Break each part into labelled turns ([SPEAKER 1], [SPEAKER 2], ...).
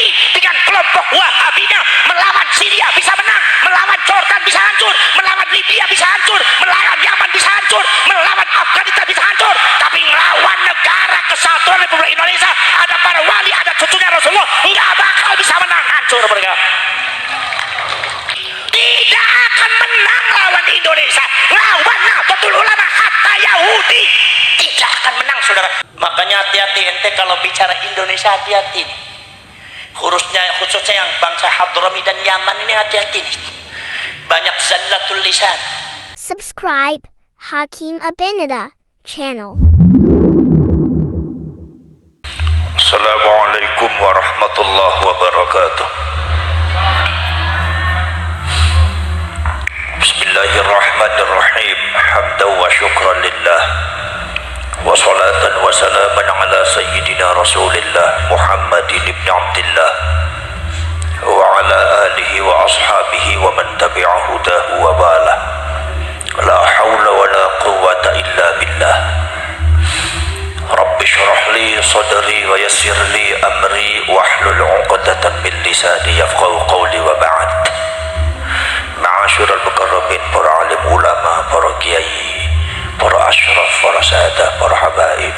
[SPEAKER 1] Syekh dengan kelompok Wahabiynya melawan Syria bisa menang, melawan Jordan bisa hancur, melawan Libya bisa hancur, melawan Yaman bisa hancur, melawan Afghanistan bisa hancur, tapi melawan negara kesatuan Republik Indonesia, ada para wali, ada cucunya Rasulullah, nggak bakal bisa menang, hancur mereka. Tidak akan menang lawan Indonesia, lawan Nahdlatul Ulama hatta Yahudi tidak akan menang, saudara. Makanya hati-hati ente kalau bicara Indonesia, hati-hati khususnya yang bangsa Hadrami dan Yaman ini, hati-hati nih. Banyak zallatul lisan.
[SPEAKER 2] Subscribe Hakim Abinada channel.
[SPEAKER 3] Assalamualaikum warahmatullahi wabarakatuh. Bismillahirrahmanirrahim. Hamdan wa syukran lillah, wa salatan wa salaman ala sayyidina Rasulillah Muhammadin ibn Abdillah wa ala alihi wa ashabihi wa man tabi'a hudahu wa bala. La hawla wa la quwwata illa billah. Rabbi syrah li sadri wa yassir li amri wahlul 'uqdatan min lisani yafqahu qawli wa ba'd. Ma'asyiral mukarramin, para alim ulama, para kiai, para asyraf, para sahadah, para habaib,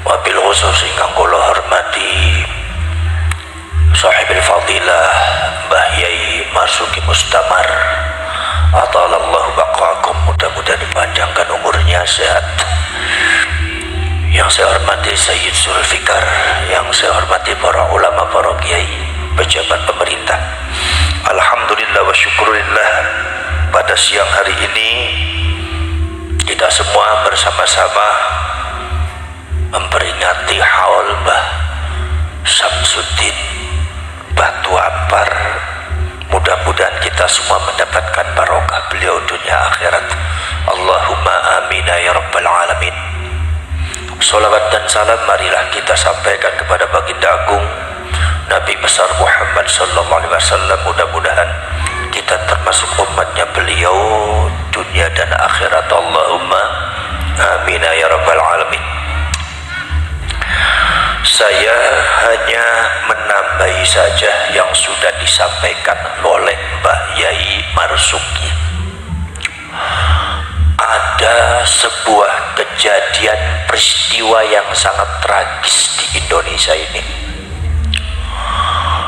[SPEAKER 3] wabil khusus ingkang kula hormati sahibil fadilah Mbah Yai Marzuki Mustamar, atalallahu baqakum, mudah-mudahan dipanjangkan umurnya, sehat. Yang saya hormati Sayyid Zulfikar, yang saya hormati para ulama, para kiai, pejabat pemerintah. Alhamdulillah wa syukurillah, pada siang hari ini kita semua bersama-sama memperingati haul Mbah Samsuddin Batu Ampar. Mudah-mudahan kita semua mendapatkan barokah beliau dunia akhirat. Allahumma amin ya rabbal alamin. Salawat dan salam marilah kita sampaikan kepada baginda agung Nabi besar Muhammad sallallahu alaihi wasallam. Mudah-mudahan kita termasuk umatnya beliau dunia dan akhirat. Allahumma amin ya rabbal alamin. Saya hanya menambahi saja yang sudah disampaikan oleh Mbah Yai Marzuki. Ada sebuah kejadian peristiwa yang sangat tragis di Indonesia ini.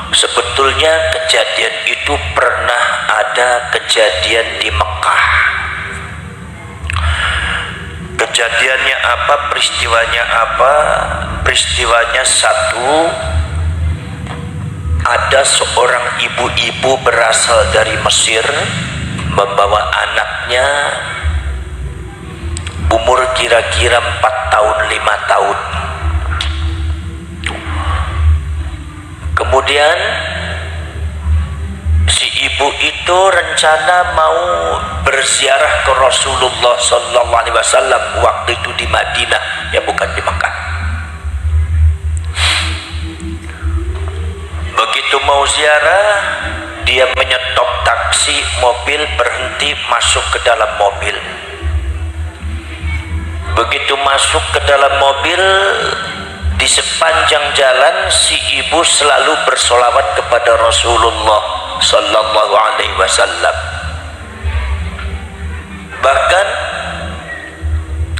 [SPEAKER 3] Sebetulnya kejadian itu pernah ada kejadian di Mekah. Kejadiannya apa? Peristiwanya apa? Peristiwanya satu, ada seorang ibu-ibu berasal dari Mesir membawa anaknya umur kira-kira 4 tahun 5 tahun. Kemudian si ibu itu rencana mau berziarah ke Rasulullah sallallahu alaihi wasallam waktu itu di Madinah, ya bukan di Makkah. Begitu mau ziarah, dia menyetop taksi, mobil berhenti, masuk ke dalam mobil. Begitu masuk ke dalam mobil, di sepanjang jalan si ibu selalu bersolawat kepada Rasulullah sallallahu alaihi wasallam. Bahkan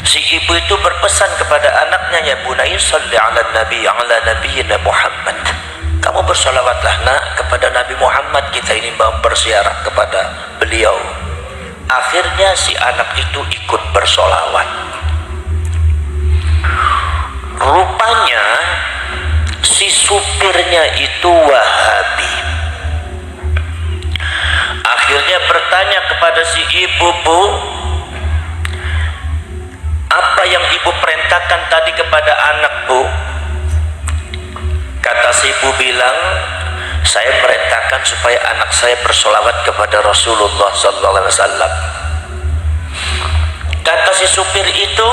[SPEAKER 3] si ibu itu berpesan kepada anaknya, ya bunayya shalli ala nabi ala nabiyina Muhammad. Kamu bersolawatlah nak kepada Nabi Muhammad, kita ini mau berziarah kepada beliau. Akhirnya si anak itu ikut bersolawat. Rupanya si supirnya itu Wahabi. Akhirnya bertanya kepada si ibu, Bu, apa yang ibu perintahkan tadi kepada anak, Bu? Kata si ibu bilang, saya perintahkan supaya anak saya bersolawat kepada Rasulullah sallallahu alaihi wasallam. Kata si supir itu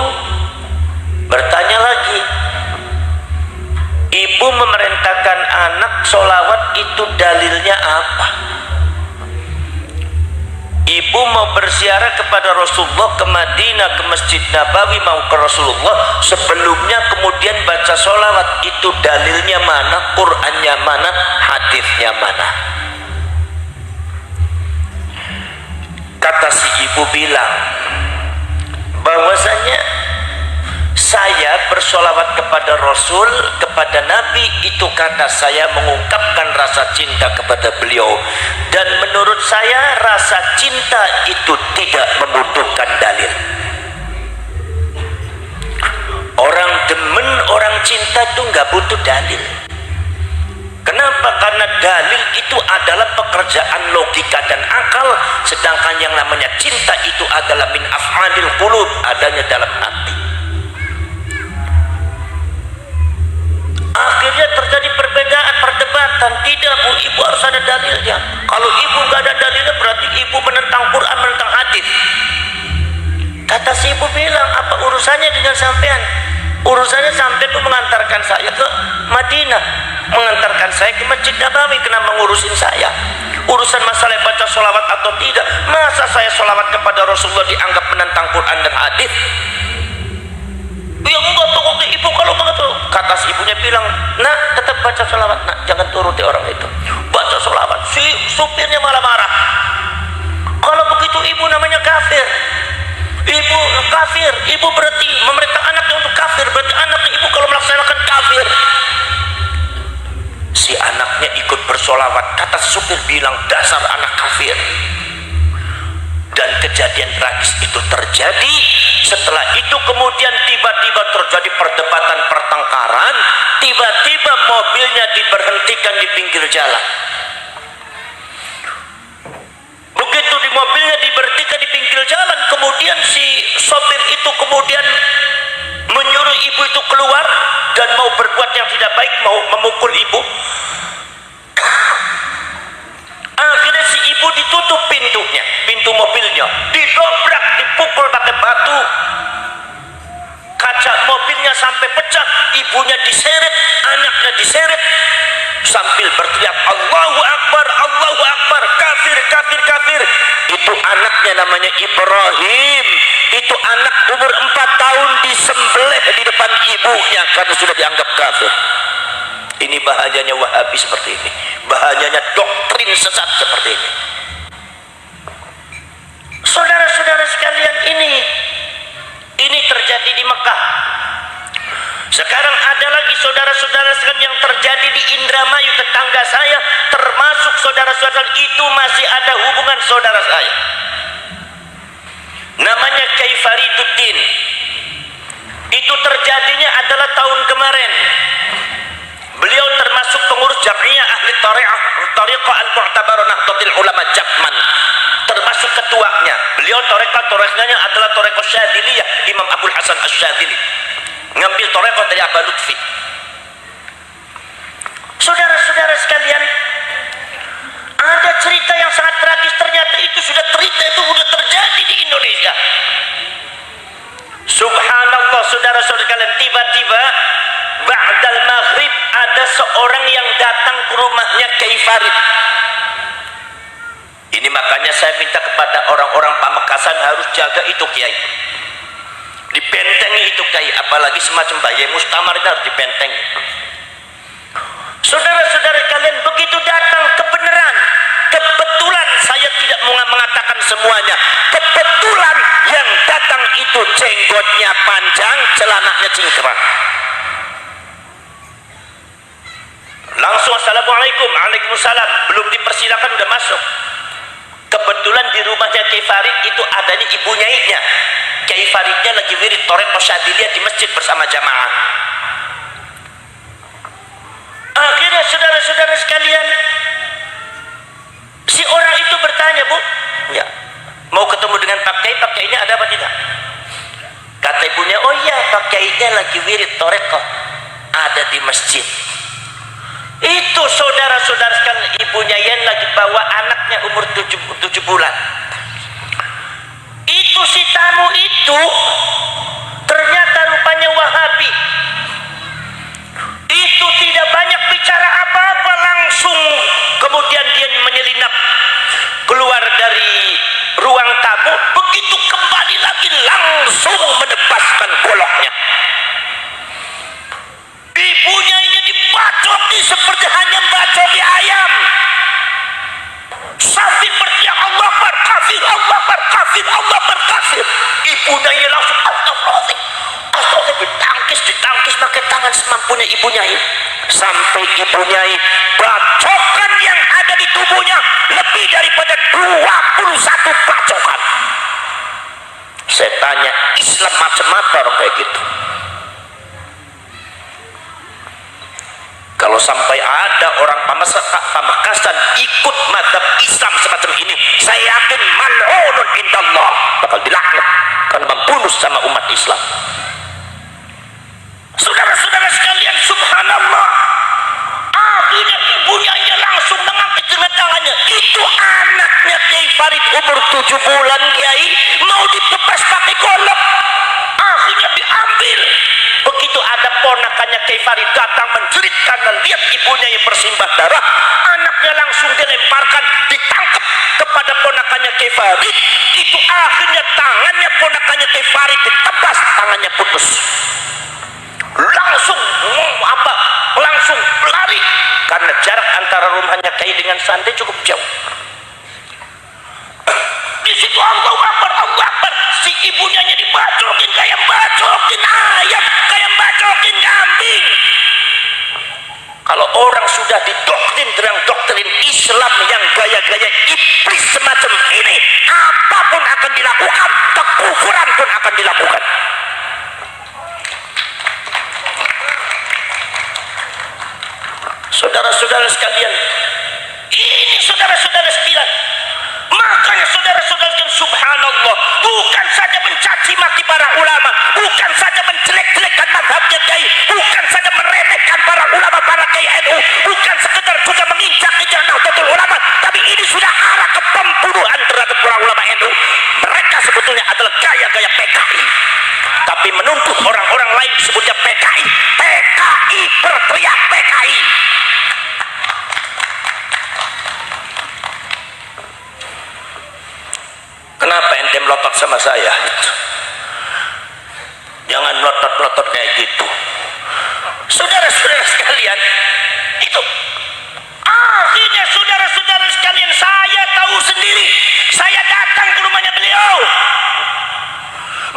[SPEAKER 3] bertanya lagi, ibu memerintahkan anak solawat itu dalilnya apa? Ibu mau berziarah kepada Rasulullah ke Madinah, ke Masjid Nabawi, mau ke Rasulullah, sebelumnya kemudian baca solawat, itu dalilnya mana? Qurannya mana? anaknya mana? Kata si ibu bilang bahwasanya saya bersolawat kepada Rasul, kepada Nabi, itu karena saya mengungkapkan rasa cinta kepada beliau, dan menurut saya rasa cinta itu tidak membutuhkan dalil. Orang demen, orang cinta itu nggak butuh dalil. Kenapa? Karena dalil itu adalah pekerjaan logika dan akal, sedangkan yang namanya cinta itu adalah min af'alil qulub, adanya dalam hati. Akhirnya terjadi perbedaan, perdebatan. Tidak, Bu, ibu harus ada dalilnya. Kalau ibu nggak ada dalilnya, berarti ibu menentang Quran, menentang hadis. Kata si ibu bilang, apa urusannya dengan sampean? Urusannya sampean itu mengantarkan saya ke Madinah, mengantarkan saya ke Masjid Nabawi. Kenapa ngurusin saya? Urusan masalah baca sholawat atau tidak, masa saya sholawat kepada Rasulullah dianggap menentang Quran dan hadis? Ya enggak tuh, ibu kalau begitu. Kata si ibunya bilang, nak tetap baca sholawat, nak jangan turuti orang itu. Baca sholawat. Si supirnya malah marah. Kalau begitu ibu namanya kafir. Ibu kafir, ibu berarti memerintah anaknya untuk kafir, berarti anaknya ibu kalau melaksanakan kafir. Si anaknya ikut bersolawat. Kata supir bilang, dasar anak kafir. Dan kejadian tragis itu terjadi. Setelah itu kemudian tiba-tiba terjadi perdebatan, pertengkaran. Tiba-tiba mobilnya diberhentikan di pinggir jalan. Begitu di mobilnya diberhentikan di pinggir jalan, kemudian si sopir itu kemudian menyuruh ibu itu keluar dan mau berbuat yang tidak baik, mau memukul ibu. Akhirnya si ibu ditutup pintunya, pintu mobilnya, didobrak, dipukul pakai batu, kaca mobilnya sampai pecah, ibunya diseret, anaknya diseret, sambil berteriak Allahu Akbar, Allahu Akbar, kafir, kafir, kafir. Itu anaknya namanya Ibrahim. Itu anak umur 4 tahun disembelih di depan ibunya karena sudah dianggap kafir. Ini bahayanya Wahabi seperti ini, bahayanya doktrin sesat seperti ini. Saudara-saudara sekalian, ini terjadi di Mekah. Sekarang ada lagi saudara-saudara sekalian yang terjadi di Indramayu, tetangga saya, termasuk saudara-saudara itu masih ada hubungan saudara saya. Namanya Kyai Fariduddin. Itu terjadinya adalah tahun kemarin. Beliau termasuk pengurus Jam'iyah Ahli Tariqah Al-Mu'tabarah Nahdlatul Ulama Jakman, termasuk ketuanya. Beliau torekahnya adalah torekah Syadiliyah, Imam Abdul Hasan Asy-Syadili, ngambil torekah dari Aba Lutfi. Saudara-saudara sekalian, ada cerita yang sangat tragis. Ternyata itu sudah terjadi di Indonesia. Subhanallah, saudara-saudara sekalian, tiba-tiba ba'dal maghrib ada seorang yang datang ke rumahnya Kyai Farid. Ini makanya saya minta kepada orang-orang Pamekasan harus jaga itu kiai, dibentengi itu kiai, apalagi semacam Baye Mustamar ini harus dibentengi. Saudara-saudara kalian, begitu datang kebenaran, kebetulan saya tidak mengatakan semuanya, kebetulan yang datang itu jenggotnya panjang, celananya cingkrang. Langsung assalamualaikum, waalaikumsalam, belum dipersilakan udah masuk. Kebetulan di rumahnya Kyai Farid itu adanya ibu nyaiknya. Kyai Faridnya lagi wirid Thariqah Syadiliyah di masjid bersama jamaah. Akhirnya saudara-saudara sekalian, si orang itu bertanya, Bu, ya, mau ketemu dengan Pak Kyainya ada apa tidak? Kata ibunya, oh iya, Pak Kyainya lagi wirid Thariqah, ada di masjid. Itu saudara-saudara sekalian, ibunya yang lagi bawa anaknya umur 7 bulan. Itu si tamu itu ternyata rupanya Wahabi. Itu tidak banyak bicara apa-apa, langsung kemudian dia menyelinap keluar dari ruang tamu. Begitu kembali lagi langsung menebaskan goloknya. Ibunya ini dibacoki seperti hanya bacoki ayam.
[SPEAKER 1] punya Ibu Nyai, sampai Ibu Nyai bacokan yang ada di tubuhnya lebih daripada 21 bacokan. Saya tanya, Islam macam apa orang kayak gitu? Kalau sampai ada orang Pamekasan ikut mazhab Islam semacam ini, saya yakin mal'unun indallah, bakal dilaknat karena membunuh sama umat Islam. Saudara-saudara sekalian, subhanallah, akhirnya ibunya langsung mengangkat dengan tangannya. Itu anaknya Kiai Farid, umur 7 bulan, Kiai, mau ditebas pakai golok, akhirnya diambil. Begitu ada ponakannya Kiai Farid datang menjerit karena lihat ibunya yang bersimbah darah, anaknya langsung dilemparkan, ditangkap kepada ponakannya Kiai Farid. Itu akhirnya tangannya ponakannya Kiai Farid ditebas, tangannya putus. Langsung lari karena jarak antara rumahnya Kiai dengan Sante cukup jauh. Di situ Allahu Akbar, Allahu Akbar, si ibunya dibacokin kayak bacokin ayam, kayak bacokin kambing. Kalau orang sudah didoktrin dengan doktrin Islam yang gaya-gaya iblis semacam ini, apapun akan dilakukan, kekufuran pun akan dilakukan. Saudara-saudara sekalian, ini saudara-saudara sekalian, makanya saudara-saudara sekalian, subhanallah, bukan saja mencaci maki para ulama, bukan saja menjelek-jelekkan mazhabnya Kiai, bukan saja meremehkan para ulama, para Kiai NU, bukan sekedar juga menginjak-injak Nahdlatul Ulama, tapi ini sudah arah ke pembunuhan terhadap para ulama NU. Mereka sebetulnya adalah gaya-gaya PKI, tapi menuntut orang-orang lain disebutnya PKI. PKI berteriak PKI. Kenapa ente melotot sama saya? Jangan melotot-melotot kayak gitu. Saudara-saudara sekalian, itu akhirnya saudara-saudara sekalian, saya tahu sendiri. Saya datang ke rumahnya beliau.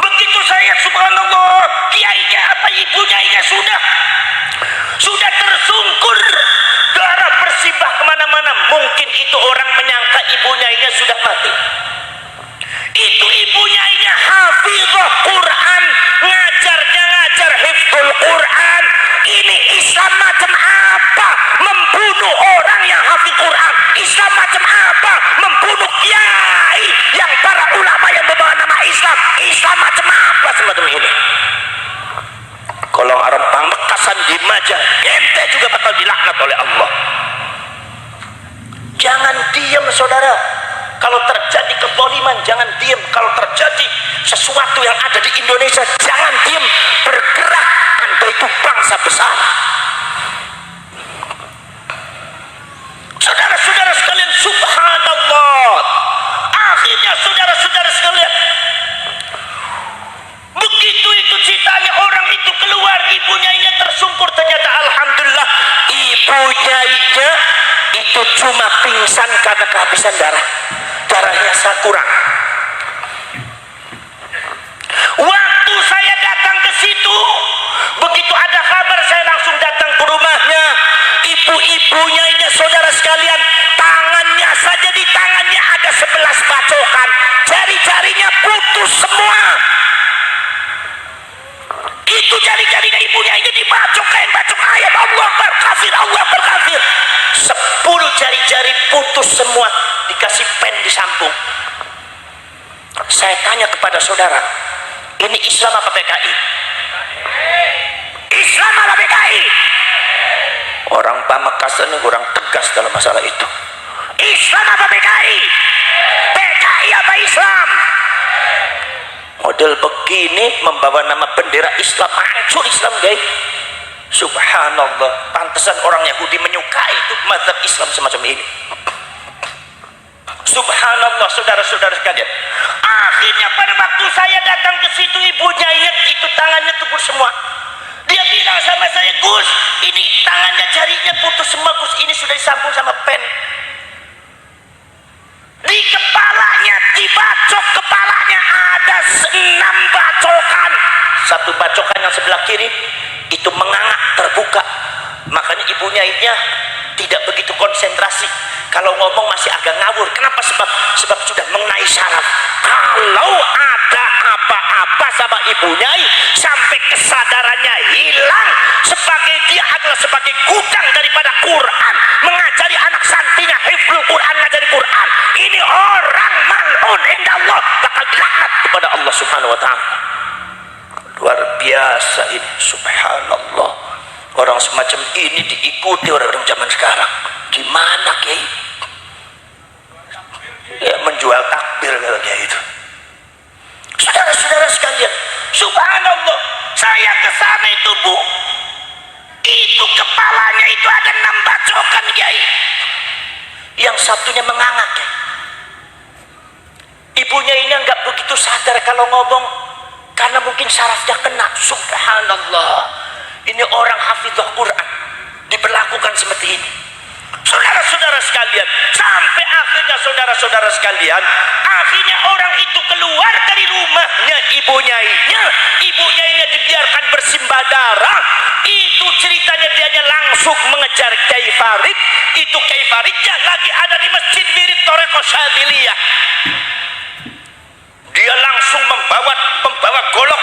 [SPEAKER 1] Begitu saya, subhanallah, kiainya apa ibunya sudah tersungkur, darah bersimbah kemana-mana. Mungkin itu orang menyangka ibunya sudah mati. Itu ibunya hafizah Quran, ngajar hifdzul Quran. Ini Islam macam apa membunuh orang yang hafiz Quran? Islam macam apa membunuh kiai yang para ulama yang membawa nama Islam? Islam macam apa semacam ini? Kalau orang Pamekasan di Majah, ente juga bakal dilaknat oleh Allah. Jangan diam, saudara. Kalau terjadi kezaliman, jangan diam. Kalau terjadi sesuatu yang ada di Indonesia, jangan diam, bergerak. Anda itu bangsa besar. Saudara-saudara sekalian, subhanallah, akhirnya saudara-saudara sekalian, begitu itu ceritanya, orang itu keluar, ibunya tersungkur. Ternyata alhamdulillah, ibunya itu cuma pingsan karena kehabisan darahnya kurang. Waktu saya datang ke situ, begitu ada kabar, saya langsung datang ke rumahnya. Ibu-ibunya saudara sekalian, tangannya saja, di tangannya ada 11 bacokan, jari-jarinya putus semua. Itu jari-jarinya ibunya dibacok kayak bacok ayam. Allah Akbar kafir, Allah Akbar kafir. 10 jari-jari putus semua, dikasih pen di sambung. Saya tanya kepada saudara, ini Islam apa PKI? Islam apa PKI? Orang Pamekasan ini kurang tegas dalam masalah itu. Islam apa PKI? PKI apa Islam? Model begini membawa nama bendera Islam, hancur Islam, guys. Subhanallah, pantesan orang Yahudi menyukai itu mazhab Islam semacam ini. Subhanallah, saudara-saudara sekalian, akhirnya pada waktu saya datang ke situ, ibunya itu tangannya tebus semua. Dia bilang sama saya, Gus, ini tangannya, jarinya putus semua, Gus, ini sudah disambung sama pen. Di kepalanya, dibacok kepalanya ada 6 bacokan.
[SPEAKER 3] satu bacokan yang sebelah kiri itu menganga terbuka, makanya ibunya ini tidak begitu konsentrasi, kalau ngomong masih agak ngawur. Kenapa? Sebab sudah mengenai syaraf. Kalau ada apa-apa sama ibunya sampai kesadarannya hilang, sebagai dia adalah sebagai gudang daripada Quran, mengajari anak santrinya hifdzul Quran, ngajari Quran, ini orang mal'un indallah, bakal dilaknat kepada Allah Subhanahu wa taala. Luar biasa ini, subhanallah. Orang semacam ini diikuti orang-orang zaman sekarang. Gimana Kiai? Ya menjual takbir katanya itu. Saudara-saudara sekalian, subhanallah, saya ke sana itu Bu, itu kepalanya itu ada 6 bacokan Kiai, yang satunya menganga Kiai. Ibunya ini enggak begitu sadar kalau ngomong, karena mungkin syarafnya kena. Subhanallah, ini orang hafidhah Quran diperlakukan seperti ini. Saudara-saudara sekalian, sampai akhirnya saudara-saudara sekalian, akhirnya orang itu keluar dari rumahnya ibunya ini dibiarkan bersimbah darah. Itu ceritanya dia langsung mengejar Kiai Farid. Itu Kiai Faridnya lagi ada di Masjid Wirid Thariqah Syadziliyah. Dia langsung membawa golok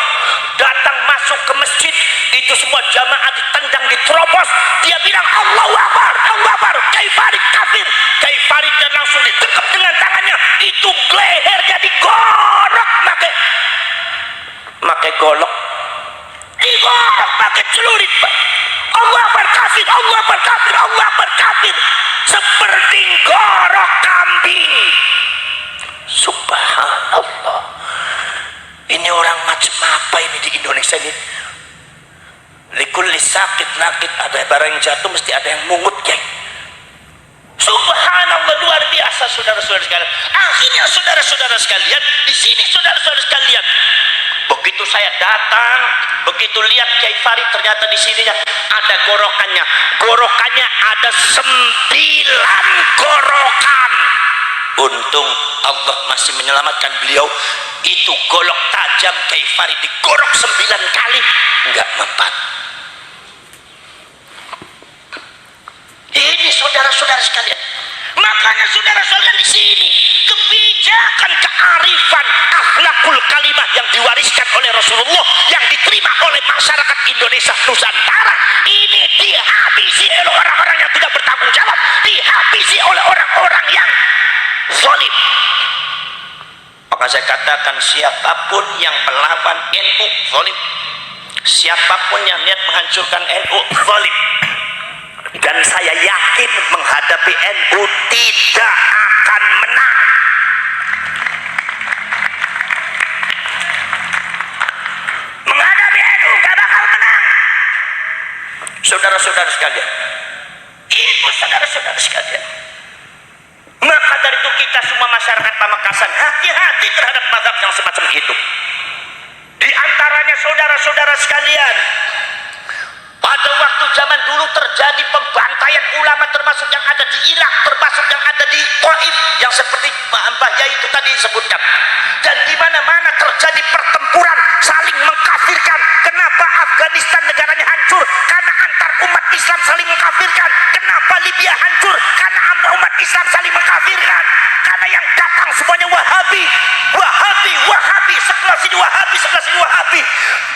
[SPEAKER 3] datang masuk ke masjid. Itu semua jamaah ditendang, diterobos. Dia bilang Allahu Akbar, Allahu Akbar, Kiai Farid kafir. Kiai Farid dan langsung ditekap dengan tangannya. Itu lehernya digorok pakai golok, digorok pakai celurit Pak. Allahu Akbar kafir, Allahu Akbar kafir, Allahu Akbar kafir, seperti gorok kambing. Subhanallah, ini orang macam apa ini di Indonesia ini? Likulli sakit nakit, ada barang yang jatuh mesti ada yang mungut Kiai. Subhanallah, luar biasa saudara-saudara sekalian. Akhirnya saudara-saudara sekalian, di sini saudara-saudara sekalian, begitu saya datang, begitu lihat Kiai Farid, ternyata di sininya ada gorokannya ada 9 gorokan. Untung Allah masih menyelamatkan beliau. Itu golok tajam Kiai Farid digorok 9 kali, enggak mempan. Ini saudara-saudara sekalian, makanya saudara-saudara di sini kebijakan, kearifan, akhlakul kalimah yang diwariskan oleh Rasulullah, yang diterima oleh masyarakat Indonesia Nusantara, ini dihabisi oleh orang-orang yang tidak bertanggung jawab, dihabisi oleh orang-orang yang zalim. Maka saya katakan, siapapun yang melawan NU zalim, siapapun yang niat menghancurkan NU zalim. Dan saya yakin menghadapi NU tidak akan menang. Menghadapi NU gak bakal menang. Saudara-saudara sekalian, itu saudara-saudara sekalian. Maka dari itu kita semua masyarakat Pamekasan hati-hati terhadap mazhab yang semacam itu. Di antaranya saudara-saudara sekalian, pada waktu zaman dulu terjadi pembantaian ulama, termasuk yang ada di Irak, termasuk yang ada di Taif, yang seperti Mbah Yai itu tadi disebutkan. Dan di mana-mana terjadi pertempuran saling mengkafirkan. Kenapa Afghanistan negaranya hancur? Karena antar umat Islam saling mengkafirkan. Kenapa Libya hancur? Karena umat Islam saling mengkafirkan. Karena yang datang semuanya Wahabi, Wahabi, Wahabi, sebelah sini Wahabi, sebelah sini Wahabi.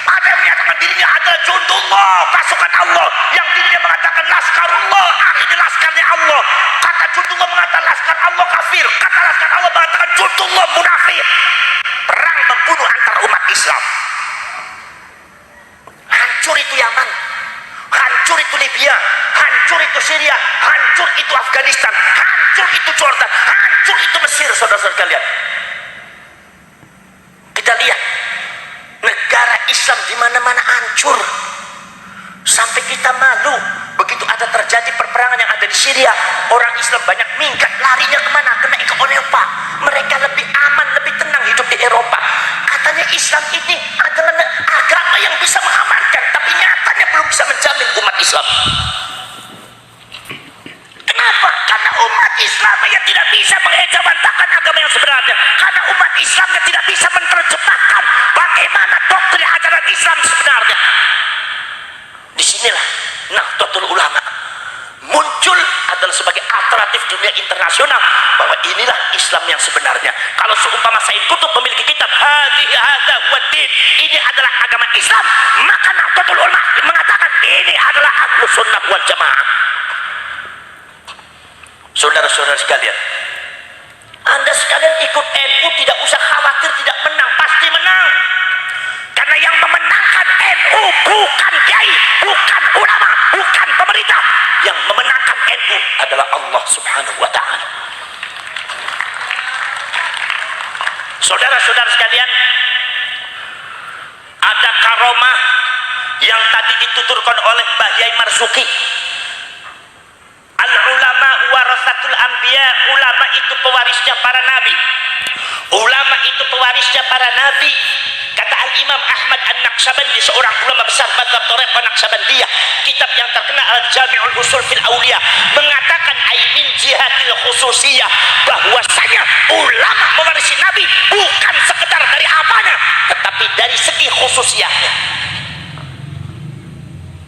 [SPEAKER 3] Ada yang menyatakan dirinya adalah Jundullah, pasukan Allah, yang dirinya mengatakan Laskarullah, ini laskarnya Allah. Kata Jundullah mengatakan laskar Allah kafir, kata laskar Allah mengatakan Jundullah munafik. Perang membunuh antar umat Islam. Hancur itu Yaman, hancur itu Libya, hancur itu Syria, hancur itu Afghanistan, hancur itu Jordan, hancur itu Mesir. Saudara-saudara sekalian, kita lihat negara Islam di mana-mana hancur, sampai kita malu. Begitu ada terjadi perperangan yang ada di Syria, orang Islam banyak minggat, larinya kemana? Ke Eropa. Mereka lebih aman, lebih tenang hidup di Eropa. Katanya Islam ini adalah agama yang bisa mengamankan, tapi nyatanya belum bisa menjamin umat Islam. Kenapa? Karena umat Islam yang tidak bisa mengejawantahkan agama yang sebenarnya. Karena umat Islam yang tidak bisa menerjemahkan bagaimana doktrin ajaran Islam
[SPEAKER 1] Islam sebenarnya. Disinilah Nahdlatul Ulama muncul adalah sebagai alternatif dunia internasional bahwa inilah Islam yang sebenarnya. Kalau seumpama Said Qutb memiliki kitab hadza huwa din, ini adalah agama Islam, maka Nahdlatul Ulama mengatakan ini adalah Ahlus Sunnah wal Jamaah. Saudara-saudara sekalian, Anda sekalian ikut NU tidak usah khawatir tidak menang, pasti menang. Karena yang memenangkan NU bukan kiai, bukan ulama, bukan pemerintah. Yang memenangkan NU adalah Allah Subhanahu wa taala. Saudara-saudara sekalian, ada karomah yang tadi dituturkan oleh Mbah Yai Marzuki. Al-ulama warasatul anbiya, ulama itu pewarisnya para nabi. Ulama itu pewarisnya para nabi. Kata Al-Imam Ahmad An-Naqsyabandi, seorang ulama besar mazhab Thariqah Naqsyabandiyah, kitab yang terkenal Al-Jami'ul Usul fil Auliya, mengatakan aimin jihadil khususiyah, bahwasanya ulama mewarisi nabi bukan sekedar dari apanya, tetapi dari segi khususiyahnya.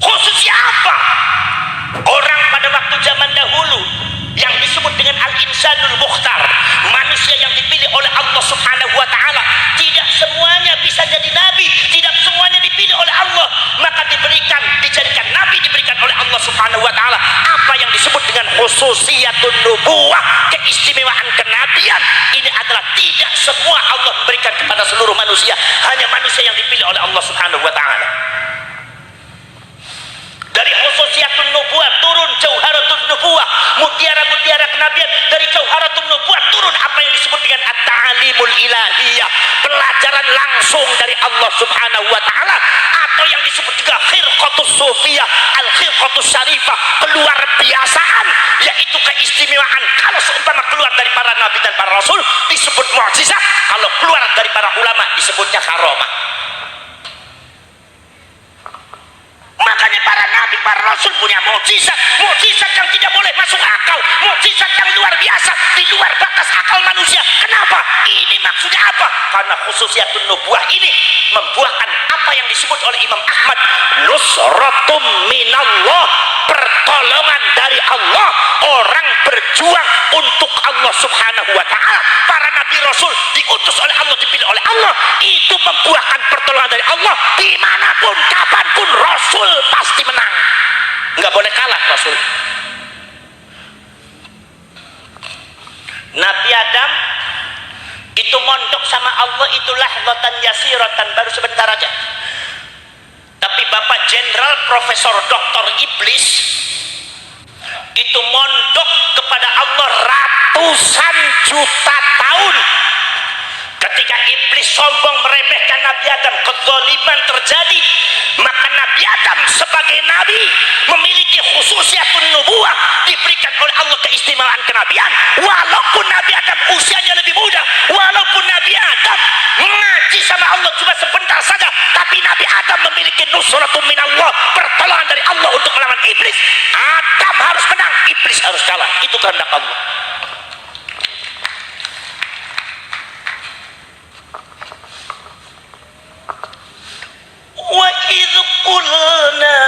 [SPEAKER 1] Khususnya apa? Orang pada waktu zaman dahulu yang disebut dengan al-insanul mukhtar, manusia yang dipilih oleh Allah Subhanahu wa taala, tidak semuanya bisa jadi nabi, tidak semuanya dipilih oleh Allah, maka dijadikan nabi, diberikan oleh Allah Subhanahu wa taala apa yang disebut dengan khususiyatun nubuwah, keistimewaan kenabian. Ini adalah tidak semua Allah memberikan kepada seluruh manusia, hanya manusia yang dipilih oleh Allah Subhanahu wa taala. Dari khususiyatun nubuwah turun jauharatun nubuwah, mutiara-mutiara kenabian. Dari jauharatun nubuwah turun apa yang disebut dengan at-ta'alimul ilahiyah, pelajaran langsung dari Allah Subhanahu wa taala, atau yang disebut juga khirqatus sufiyah, al-khirqatus syarifah, keluar biasaan, yaitu keistimewaan. Kalau seumpama keluar dari para nabi dan para rasul disebut mukjizat, kalau keluar dari para ulama disebutnya karomah. Makanya para nabi, para rasul punya mukjizat, mukjizat yang tidak boleh masuk akal, mukjizat yang luar biasa, di luar batas akal manusia. Kenapa? Ini maksudnya apa? Karena khususiyatun nubuwah ini membuahkan apa yang disebut oleh Imam Ahmad, nusratum minallah, pertolongan dari Allah. Orang berjuang untuk Allah Subhanahu wa taala. Para nabi rasul diutus oleh Allah, dipilih oleh Allah, itu membuahkan pertolongan dari Allah. Dimanapun, kapanpun, rasul pasti menang, nggak boleh kalah rasul. Nabi Adam itu mondok sama Allah itu lahdatan yasiratan, baru sebentar aja. Tapi Bapak Jenderal Profesor Dr. Iblis itu mondok kepada Allah ratusan juta tahun. Ketika iblis sombong meremehkan Nabi Adam, kezaliman terjadi, maka Nabi Adam sebagai nabi memiliki khususiyatun nubuwah, diberikan oleh Allah keistimewaan kenabian. Walaupun Nabi Adam usianya lebih muda, walaupun Nabi Adam mengaji sama Allah cuma sebentar saja, tapi Nabi Adam memiliki nusratum minallah, pertolongan dari Allah untuk melawan iblis. Adam harus menang, iblis harus kalah. Itu kehendak Allah. Wa idh qulna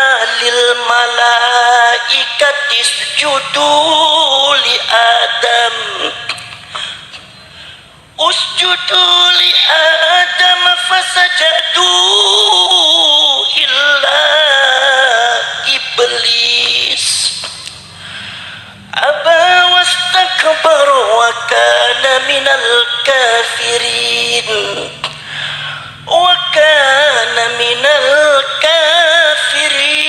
[SPEAKER 1] lil malaikati isjudu li Adam usjudu li Adam fasajadu illa iblis aba wastakbara wa kana minal kafirin wa kana minal kafirin.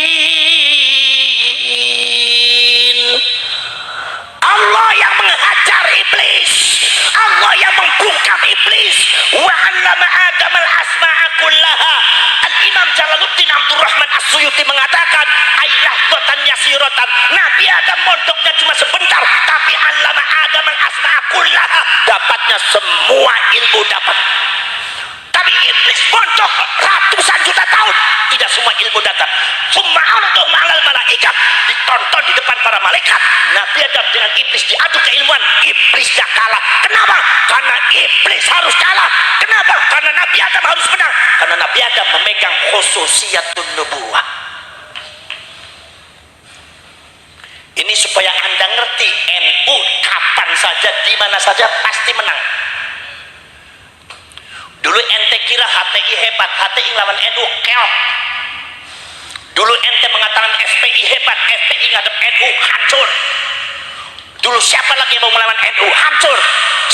[SPEAKER 1] Allah yang menghajar iblis, Allah yang membungkam iblis. Wa 'allama Adam al-asma'a kullaha. Al-Imam Jalaluddin Abdurrahman As-Suyuti mengatakan aylahdatan yasiratan, Nabi Adam mondoknya cuma sebentar, tapi 'allama Adam al-asma'a kullaha, dapatnya semua ilmu dapat. Tapi iblis mondok ratusan juta tahun, tidak semua ilmu datang. Summa 'aradahum 'alal malaikat, ditonton di depan para malaikat. Nabi Adam dengan iblis diadu keilmuan, iblisnya kalah. Kenapa? Karena iblis harus kalah. Kenapa? Karena Nabi Adam harus menang. Karena Nabi Adam memegang khususiyatun nubuwah. Ini supaya Anda ngerti, NU kapan saja, di mana saja pasti menang. Dulu ente kira HTI hebat, HTI lawan NU keok. Dulu ente mengatakan FPI hebat, FPI ngadep NU hancur. Dulu siapa lagi yang mau melawan NU? Hancur.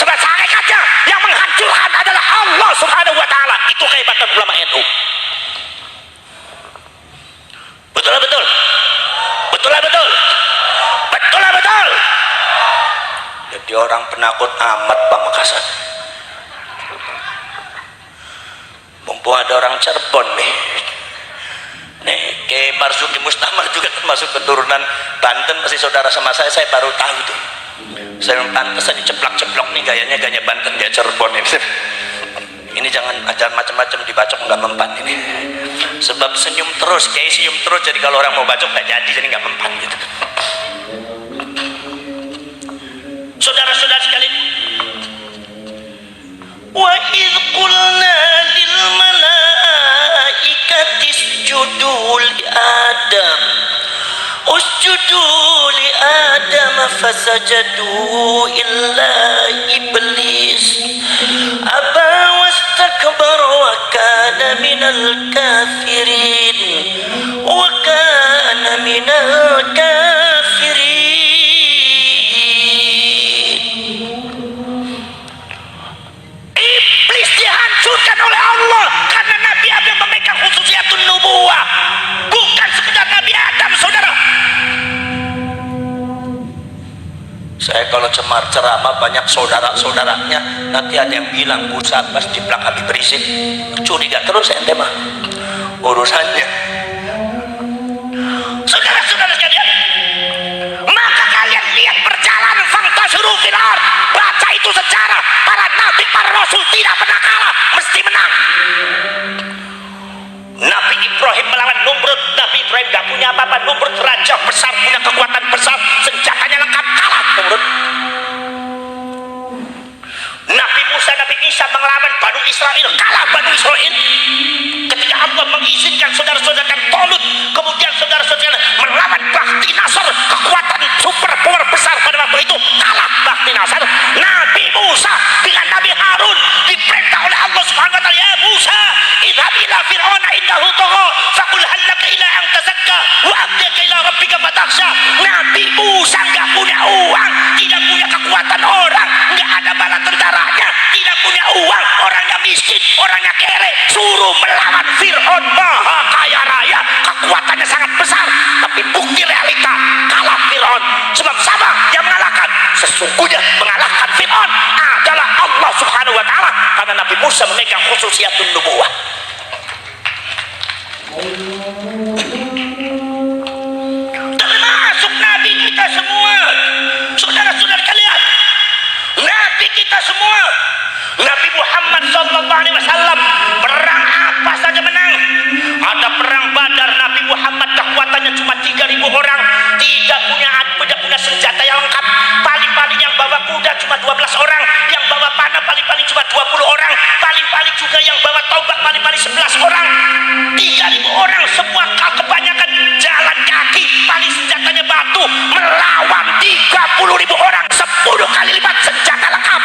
[SPEAKER 1] Sebab hakikatnya yang menghancurkan adalah Allah Subhanahu wa Ta'ala. Itu kehebatan ulama NU. Betul lah betul. Betul lah betul. Betul lah betul. Jadi orang penakut amat Pak Makassar. Mumpung ada orang Cirebon nih. Nih, Kiai Marzuki Mustamar juga termasuk keturunan Banten, masih saudara sama saya baru tahu tuh. Saya bilang pantesan diceplak-ceplok nih gayanya gaya Banten, gaya Cirebon ini. Ini jangan ajar macam-macam dibacok nggak mempan ini. Sebab senyum terus, Kiai senyum terus, jadi kalau orang mau bacok nggak jadi nggak mempan gitu. Saudara-saudara sekalian, wa idh qulna lil malaikati isjudu li Adam usjudu li Adam fasajadu illa iblis aba wastakbara wa kana minal kafirin wa kana minal kafirin. Iblis dihancurkan oleh Allah karena Nabi Adam memegang khususiyatun nubuwah, bukan sekedar Nabi Adam, saudara. Saya kalau ceramah banyak saudara-saudaranya, nanti ada yang bilang Musa pas di belakang Habib Rizik, curiga terus ente mah urusannya. Saudara-saudara sekalian, maka kalian lihat perjalanan fantasiru fil ard, baca itu sejarah para nabi, para rasul tidak pernah kalah, mesti menang. Nabi Ibrahim melawan Numrud, Nabi Ibrahim gak punya apa-apa, Numrud raja besar, punya kekuatan besar, senjatanya lengkap, kalah Numrud. Nabi Musa, Nabi Isa melawan Banu Israel, kalah Banu Israel. Ketika Allah mengizinkan saudara-saudara Tolut, kemudian saudara-saudara melawan Bakti Nasr, kekuatan super power besar pada waktu itu, kalah Bakti Nasr. Nabi Musa dengan Nabi Harun diperintah oleh Allah Subhanahu wa Ta'ala, ya Musa, idhab ila fir'auna innahu tagha faqul hal laka ila an tazakka wa ahdika ila rabbika fatakhsha. Nabi Musa enggak punya uang, tidak punya kekuatan orang, enggak ada bala tentaranya, tidak punya uang, orangnya miskin, orangnya kere, suruh melawan Fir'aun maha kaya raya, kekuatannya sangat besar, tapi bukti realita kalah Fir'aun. Sebab sama yang mengalahkan, sesungguhnya mengalahkan Fir'aun adalah Allah Subhanahu wa Ta'ala, karena Nabi Musa memegang khususiyatun nubuwah. Termasuk Nabi kita semua, saudara-saudara kalian, Nabi kita semua, Nabi Muhammad SAW, perang apa saja menang. Ada perang Badar, Nabi Muhammad kekuatannya cuma 3.000 orang, tidak punya senjata yang lengkap, paling-paling yang bawa kuda cuma 12 orang, yang bawa panah paling-paling cuma 20 orang, paling-paling juga yang bawa tombak paling-paling 11 orang. 3.000 orang semua, kebanyakan jalan kaki, paling senjatanya batu, melawan 30.000 orang, 10 kali lipat senjata lengkap.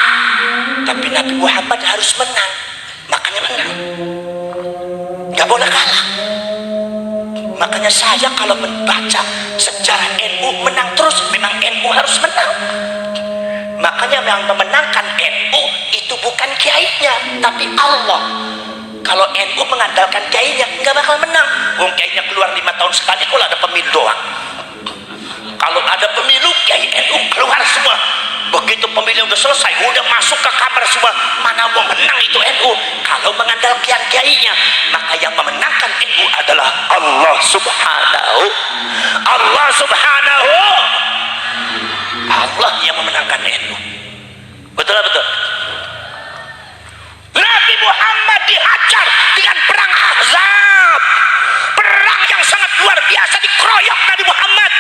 [SPEAKER 1] Tapi Nabi Muhammad harus menang, makanya menang, gak boleh kalah. Makanya saya kalau membaca sejarah NU menang terus, memang NU harus menang. Makanya yang memenangkan NU itu bukan kiainya, tapi Allah. Kalau NU mengandalkan kiainya, nggak bakal menang. Wong kiainya keluar 5 tahun sekali, kalau ada pemilu doang. Kalau ada pemilu, kiai NU keluar semua. Begitu pemilu udah selesai, udah masuk ke kamar semua. Mana mau menang itu NU? Kalau mengandalkan kiainya, maka yang memenangkan NU adalah Allah Subhanahu. Allah Subhanahu. Allah yang memenangkan NU. Betul betul. Nabi Muhammad dihajar dengan perang Ahzab, perang yang sangat luar biasa, dikeroyok Nabi Muhammad.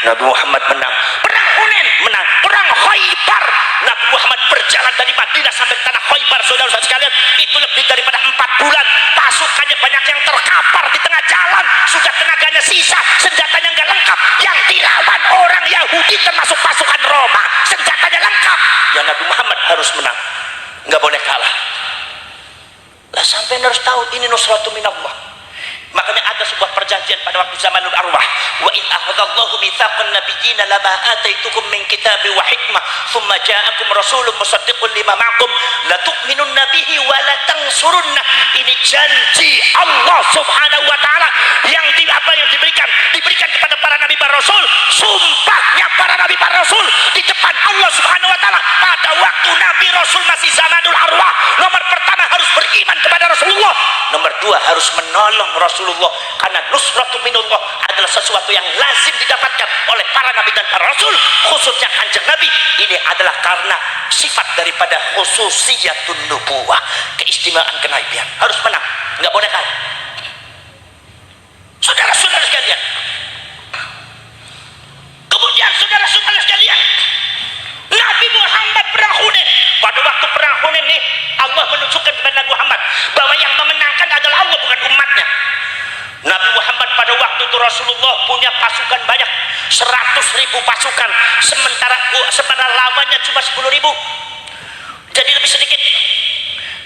[SPEAKER 1] Nabi Muhammad menang. Perang Hunain menang. Perang Khaybar, Nabi Muhammad berjalan dari Madinah sampai tanah Khaybar, saudara-saudara sekalian, itu lebih daripada 4 bulan. Pasukannya banyak yang terkapar di tengah jalan, sudah tenaganya sisa, senjatanya nggak lengkap. Yang dilawan orang Yahudi termasuk pasukan Roma, senjatanya lengkap. Ya Nabi Muhammad harus menang, nggak boleh kalah. Lah sampai harus tahu ini nusratu minallah. Makanya ada sebuah perjanjian pada waktu zamanul arwah, wa in akhadallahu mitsaqan nabiyyina lama ataitukum min kitabi wa hikmah thumma ja'akum rasulun musaddiqun lima ma'akum la tu'minunna bihi wa la tansurunna. Ini janji Allah Subhanahu wa taala yang diberikan kepada para nabi para rasul. Sumpahnya para nabi para rasul di depan Allah Subhanahu wa taala pada waktu nabi rasul masih zamanul arwah. Nomor pertama harus beriman kepada Rasulullah, nomor 2 harus menolong Rasulullah, karena nusratu minallah adalah sesuatu yang lazim didapatkan oleh para nabi dan para rasul, khususnya kanjeng Nabi. Ini adalah karena sifat daripada khususiyatun nubuwah, keistimewaan kenabian. Harus menang, nggak boleh kalah. Saudara-saudara sekalian, kemudian saudara-saudara sekalian, Nabi Muhammad perang Hunain. Pada waktu perang Hunain ini Allah menunjukkan kepada Nabi Muhammad bahwa yang memenangkan adalah Allah, bukan umatnya. Nabi Muhammad pada waktu itu Rasulullah punya pasukan banyak, 100.000 pasukan, sementara lawannya cuma 10.000, jadi lebih sedikit.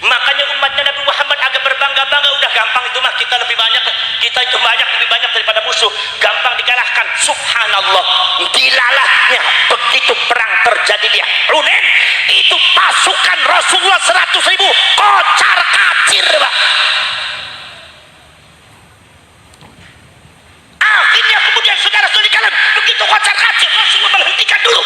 [SPEAKER 1] Makanya umatnya Nabi Muhammad agak berbangga-bangga, udah gampang itu mah, kita lebih banyak lebih banyak daripada musuh, gampang dikalahkan. Subhanallah, dilalahnya begitu perang terjadi di Hunain, itu pasukan Rasulullah 100.000 kocar kacir, Pak. Akhirnya kemudian saudara-saudari kalian, begitu kocar kacir, Rasulullah menghentikan dulu,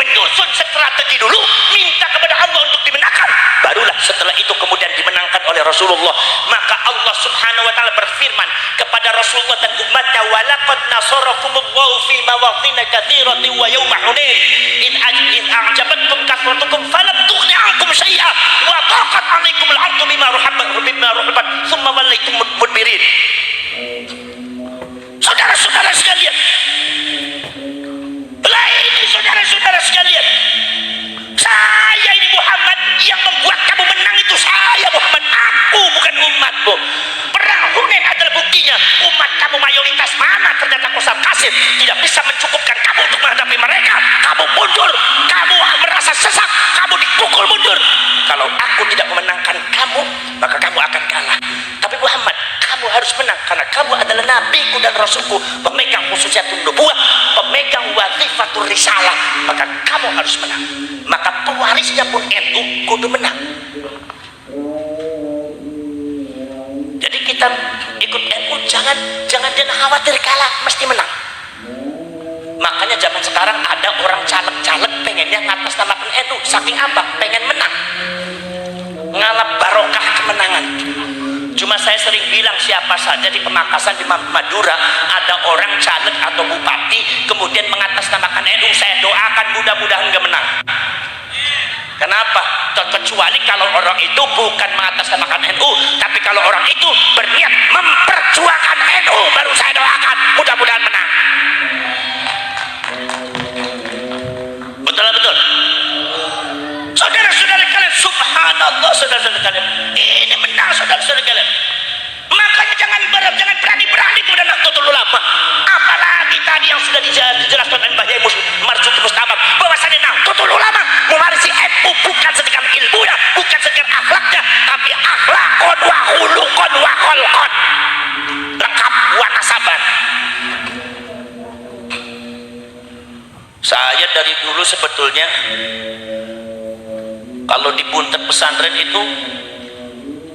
[SPEAKER 1] menyusun strategi dulu, minta kepada Allah untuk dimenangkan. Barulah setelah itu kemudian dimenangkan oleh Rasulullah. Maka Allah Subhanahu wa taala berfirman kepada Rasulullah dan umatnya, walaqad nasarakumullahu fi mawatin katsiratin wa yauma hunain in a'jabatkum kathratukum falam tughni 'ankum syai'a wa daqat 'alaikum al-ardu bima rahabat thumma wallaytum mudbirin. Saudara-saudara sekalian, ini saudara-saudara sekalian, saya ini Muhammad, yang membuat kamu menang itu saya Muhammad, aku bukan umatmu. Perang Hunain adalah buktinya. Umat kamu mayoritas mana, ternyata kusal kasir tidak bisa mencukupkan kamu untuk menghadapi mereka. Kamu mundur, kamu merasa sesak, kamu dipukul mundur. Kalau aku tidak memenangkan kamu, maka kamu akan kalah. Tapi Muhammad, kamu harus menang, karena kamu adalah nabiku dan rasulku, pemegang khususiyatun nubuwah, pemegang wazifatur risalah, maka kamu harus menang. Maka pewarisnya pun NU kudu menang. Jadi kita ikut NU jangan khawatir kalah, mesti menang. Makanya zaman sekarang ada orang caleg-caleg pengennya ngatasnamakan NU, saking apa? Pengen menang, ngalap barokah kemenangan. Cuma saya sering bilang, siapa saja di Pemakasan, di Madura, ada orang caleg atau bupati kemudian mengatasnamakan NU, saya doakan mudah-mudahan nggak menang. Kenapa? Kecuali kalau orang itu bukan mengatasnamakan NU, tapi kalau orang itu berniat memperjuangkan NU, baru saya doakan mudah-mudahan menang. Betul. Saudara-saudara kalian, subhanallah, saudara-saudara kalian, ini menang, saudara-saudara kalian. Makanya jangan berani kepada Nahdlatul Ulama. Apalagi tadi yang sudah dijelaskan oleh Mbah Yai Marzuki Mustamab, bahwasanya Nahdlatul Ulama mewarisi NU bukan sekedar ilmunya, bukan sekedar akhlaknya, tapi akhlakon wa khuluqon wa kholqon, lengkap wa nasaban. Saya dari dulu sebetulnya kalau di Buntet pesantren itu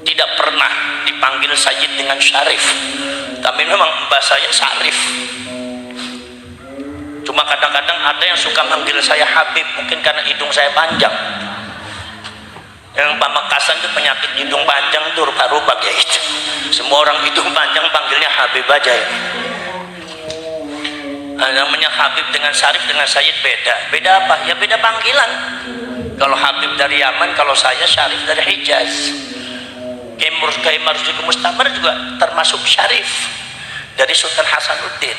[SPEAKER 1] tidak pernah dipanggil Sayyid dengan Syarif, tapi memang mbah saya Syarif. Cuma kadang-kadang ada yang suka manggil saya Habib, mungkin karena hidung saya panjang. Yang Pamekasan itu penyakit hidung panjang itu rupa-rupa ya itu. Semua orang hidung panjang panggilnya Habib aja ya. Namanya Habib dengan Syarif dengan Sayyid beda apa? Ya beda panggilan. Kalau Habib dari Yaman, kalau saya Syarif dari Hijaz. Kiai Marzuki Mustamar juga termasuk Syarif dari Sultan Hasanuddin.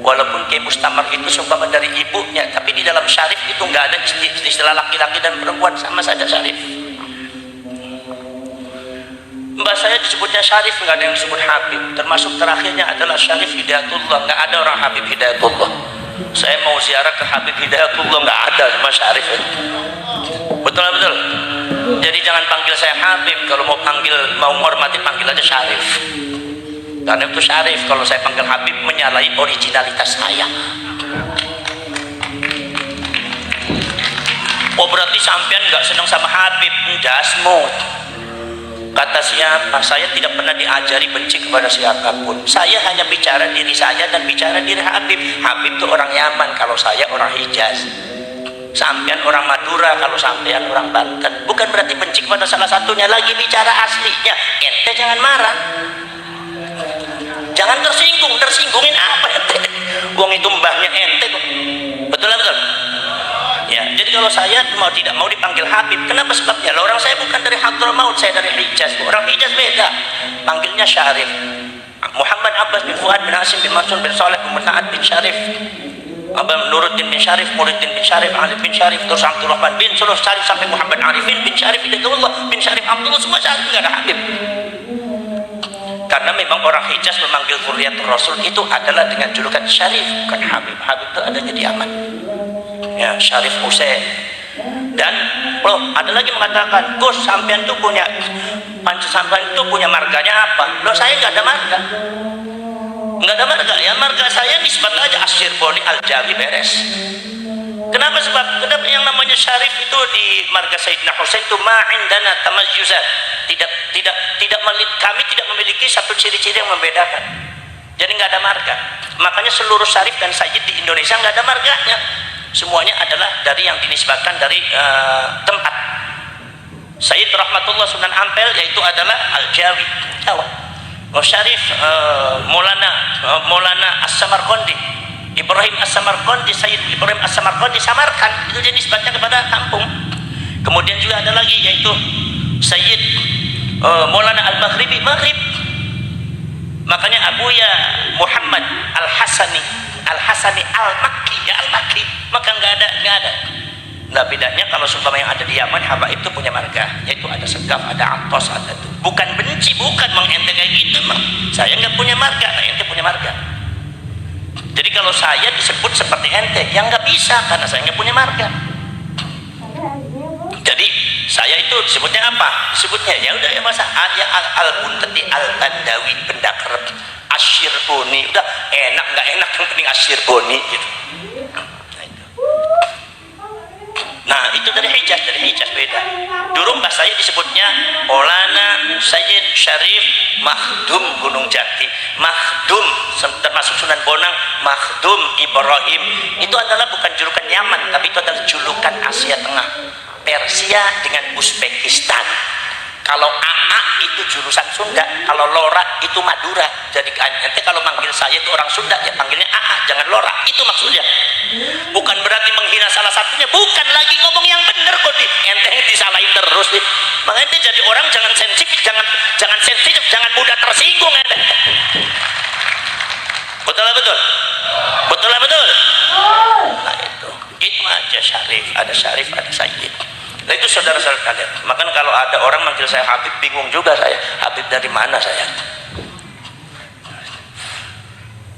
[SPEAKER 3] Walaupun Kiai Mustamar itu seumpama dari ibunya, tapi di dalam syarif itu nggak ada istilah laki-laki dan perempuan, sama saja syarif. Mbak saya disebutnya syarif, nggak ada yang disebut habib. Termasuk terakhirnya adalah Syarif Hidayatullah, nggak ada orang Habib Hidayatullah. Saya mau ziarah ke Habib Hidayatullah, nggak ada, cuma syarif. Betul. Jadi jangan panggil saya Habib, kalau mau menghormati panggil aja Syarif. Karena itu Syarif, kalau saya panggil Habib menyalahi originalitas saya. Oh berarti sampean nggak senang sama Habib? Jasmut. Kata siapa? Saya tidak pernah diajari benci kepada siapapun. Saya hanya bicara diri saya dan bicara diri Habib. Habib itu orang Yaman, kalau saya orang Hijaz. Sampean orang Madura, kalau sampean orang Banten. Bukan berarti benci kepada salah satunya, lagi bicara aslinya. Ente jangan marah. Jangan tersinggungin apa ente? Wong itu mbahnya ente kok. Betul. Ya, jadi kalau saya tidak mau dipanggil Habib, kenapa sebabnya? Orang saya bukan dari Hadramaut, saya dari Hijaz. Orang Hijaz beda, panggilnya Syarif. Muhammad Abbas bin Fuad bin Hasim bin Mansur bin Saleh bin Muta'ad bin Syarif, Abang Nuruddin bin Syarif, Muridin bin Syarif, Ali bin Syarif, terus Abdul Rahman bin Suluh Syarif sampai Muhammad Arifin bin Syarif, Hidayatullah bin Syarif, Abdullah, semua Syarif, nggak ada Habib. Karena memang orang Hijaz memanggil Dzurriyyatur Rasul itu adalah dengan julukan Syarif, bukan Habib. Habib itu adanya di Yaman. Ya, Syarif Hussein. Dan ada lagi mengatakan, Gus sampean itu punya sampean itu punya marganya apa? Loh saya nggak ada marga. Nggak ada marga. Ya marga saya nisbat aja Asy-Syirboni Al-Jawi beres. Kenapa? Sebab yang namanya Syarif itu di marga Sayyidina Husain itu ma'indana tamayyuzat. Kami tidak memiliki satu ciri-ciri yang membedakan. Jadi nggak ada marga. Makanya seluruh Syarif dan Sayyid di Indonesia nggak ada marganya. Semuanya adalah dari yang dinisbatkan dari tempat. Sayyid Rahmatullah Sunan Ampel yaitu adalah Al-Jawi, Jawa. Syarif Maulana As-Samarqandi, Ibrahim As-Samarqandi, Sayyid Ibrahim As-Samarqandi Samarkand, itu jenisbatnya kepada kampung. Kemudian juga ada lagi yaitu Sayyid Maulana Al-Maghribi, Maghrib. Makanya Abuya Muhammad Al-Hasani Al-Makki, ya Al-Makki, maka nggak ada. Nah bedanya kalau sumpah yang ada di Yaman, Habaib itu punya marga, yaitu ada Segaf, ada Antos, ada itu. Bukan benci, bukan mengente kayak gitu, saya nggak punya marga, nah ente punya marga. Jadi kalau saya disebut seperti ente, yang nggak bisa karena saya nggak punya marga. Jadi saya itu disebutnya apa? Disebutnya ya udah ya masa ya Al-Buntati Al-Tandawi, benda kerep, Asy-Syirboni, udah enak nggak enak yang penting Asy-Syirboni gitu. Nah itu dari Hijaz beda. Dulu mbah saya disebutnya Maulana Sayyid Syarif Makhdum Gunung Jati, Makhdum termasuk Sunan Bonang, Makhdum Ibrahim. Itu adalah bukan julukan Yaman, tapi itu adalah julukan Asia Tengah, Persia dengan Uzbekistan. Kalau AA itu jurusan Sunda, kalau Lora itu Madura. Jadi ente kalau manggil saya itu orang Sunda ya panggilnya AA, jangan Lora. Itu maksudnya. Bukan berarti menghina salah satunya, bukan, lagi ngomong yang benar kok ente yang disalahin terus nih. Makanya ente jadi orang jangan sensitif, jangan mudah tersinggung ente. Betul. Nah itu aja Syarif, ada Sayyid. Nah itu saudara-saudara kalian. Makanya kalau ada orang manggil saya Habib, bingung juga saya. Habib dari mana saya?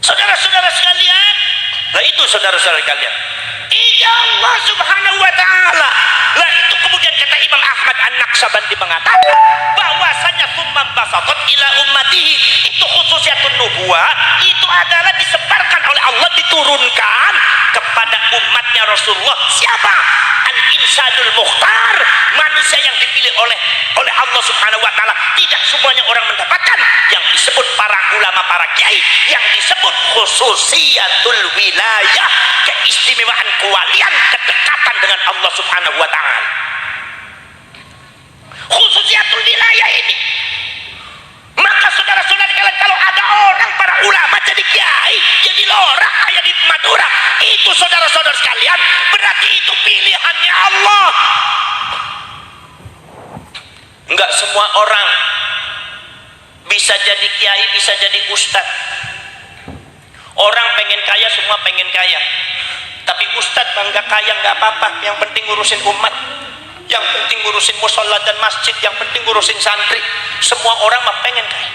[SPEAKER 3] Saudara-saudara sekalian, nah itu saudara-saudara kalian. Iya Allah Subhanahu wa Ta'ala. Nah itu kemudian kata Imam Ahmad An-Naqsabandi mengatakan bahwasanya summan basatot ila ummatihi, itu khususiyatun nubuwah, itu adalah disebarkan oleh Allah, diturunkan kepada umatnya Rasulullah. Siapa? Al-Insanul Mukhtar, manusia yang dipilih oleh Allah Subhanahu wa Ta'ala. Tidak semuanya orang mendapatkan yang disebut para ulama, para kiai, yang disebut khususiyatul wilayah, keistimewaan kewalian, kedekatan dengan Allah Subhanahu wa Ta'ala. Khususiyatul wilayah ini, maka saudara-saudara kalian, kalau ada orang para ulama jadi kiai, jadi lora kayak di Madura, itu saudara-saudara sekalian berarti itu pilihannya Allah. Enggak semua orang bisa jadi kiai, bisa jadi ustadz. Orang pengen kaya, semua pengen kaya. Tapi ustadz bangga kaya nggak apa-apa, yang penting ngurusin umat, yang penting ngurusin musola dan masjid, yang penting ngurusin santri. Semua orang mah pengen kaya.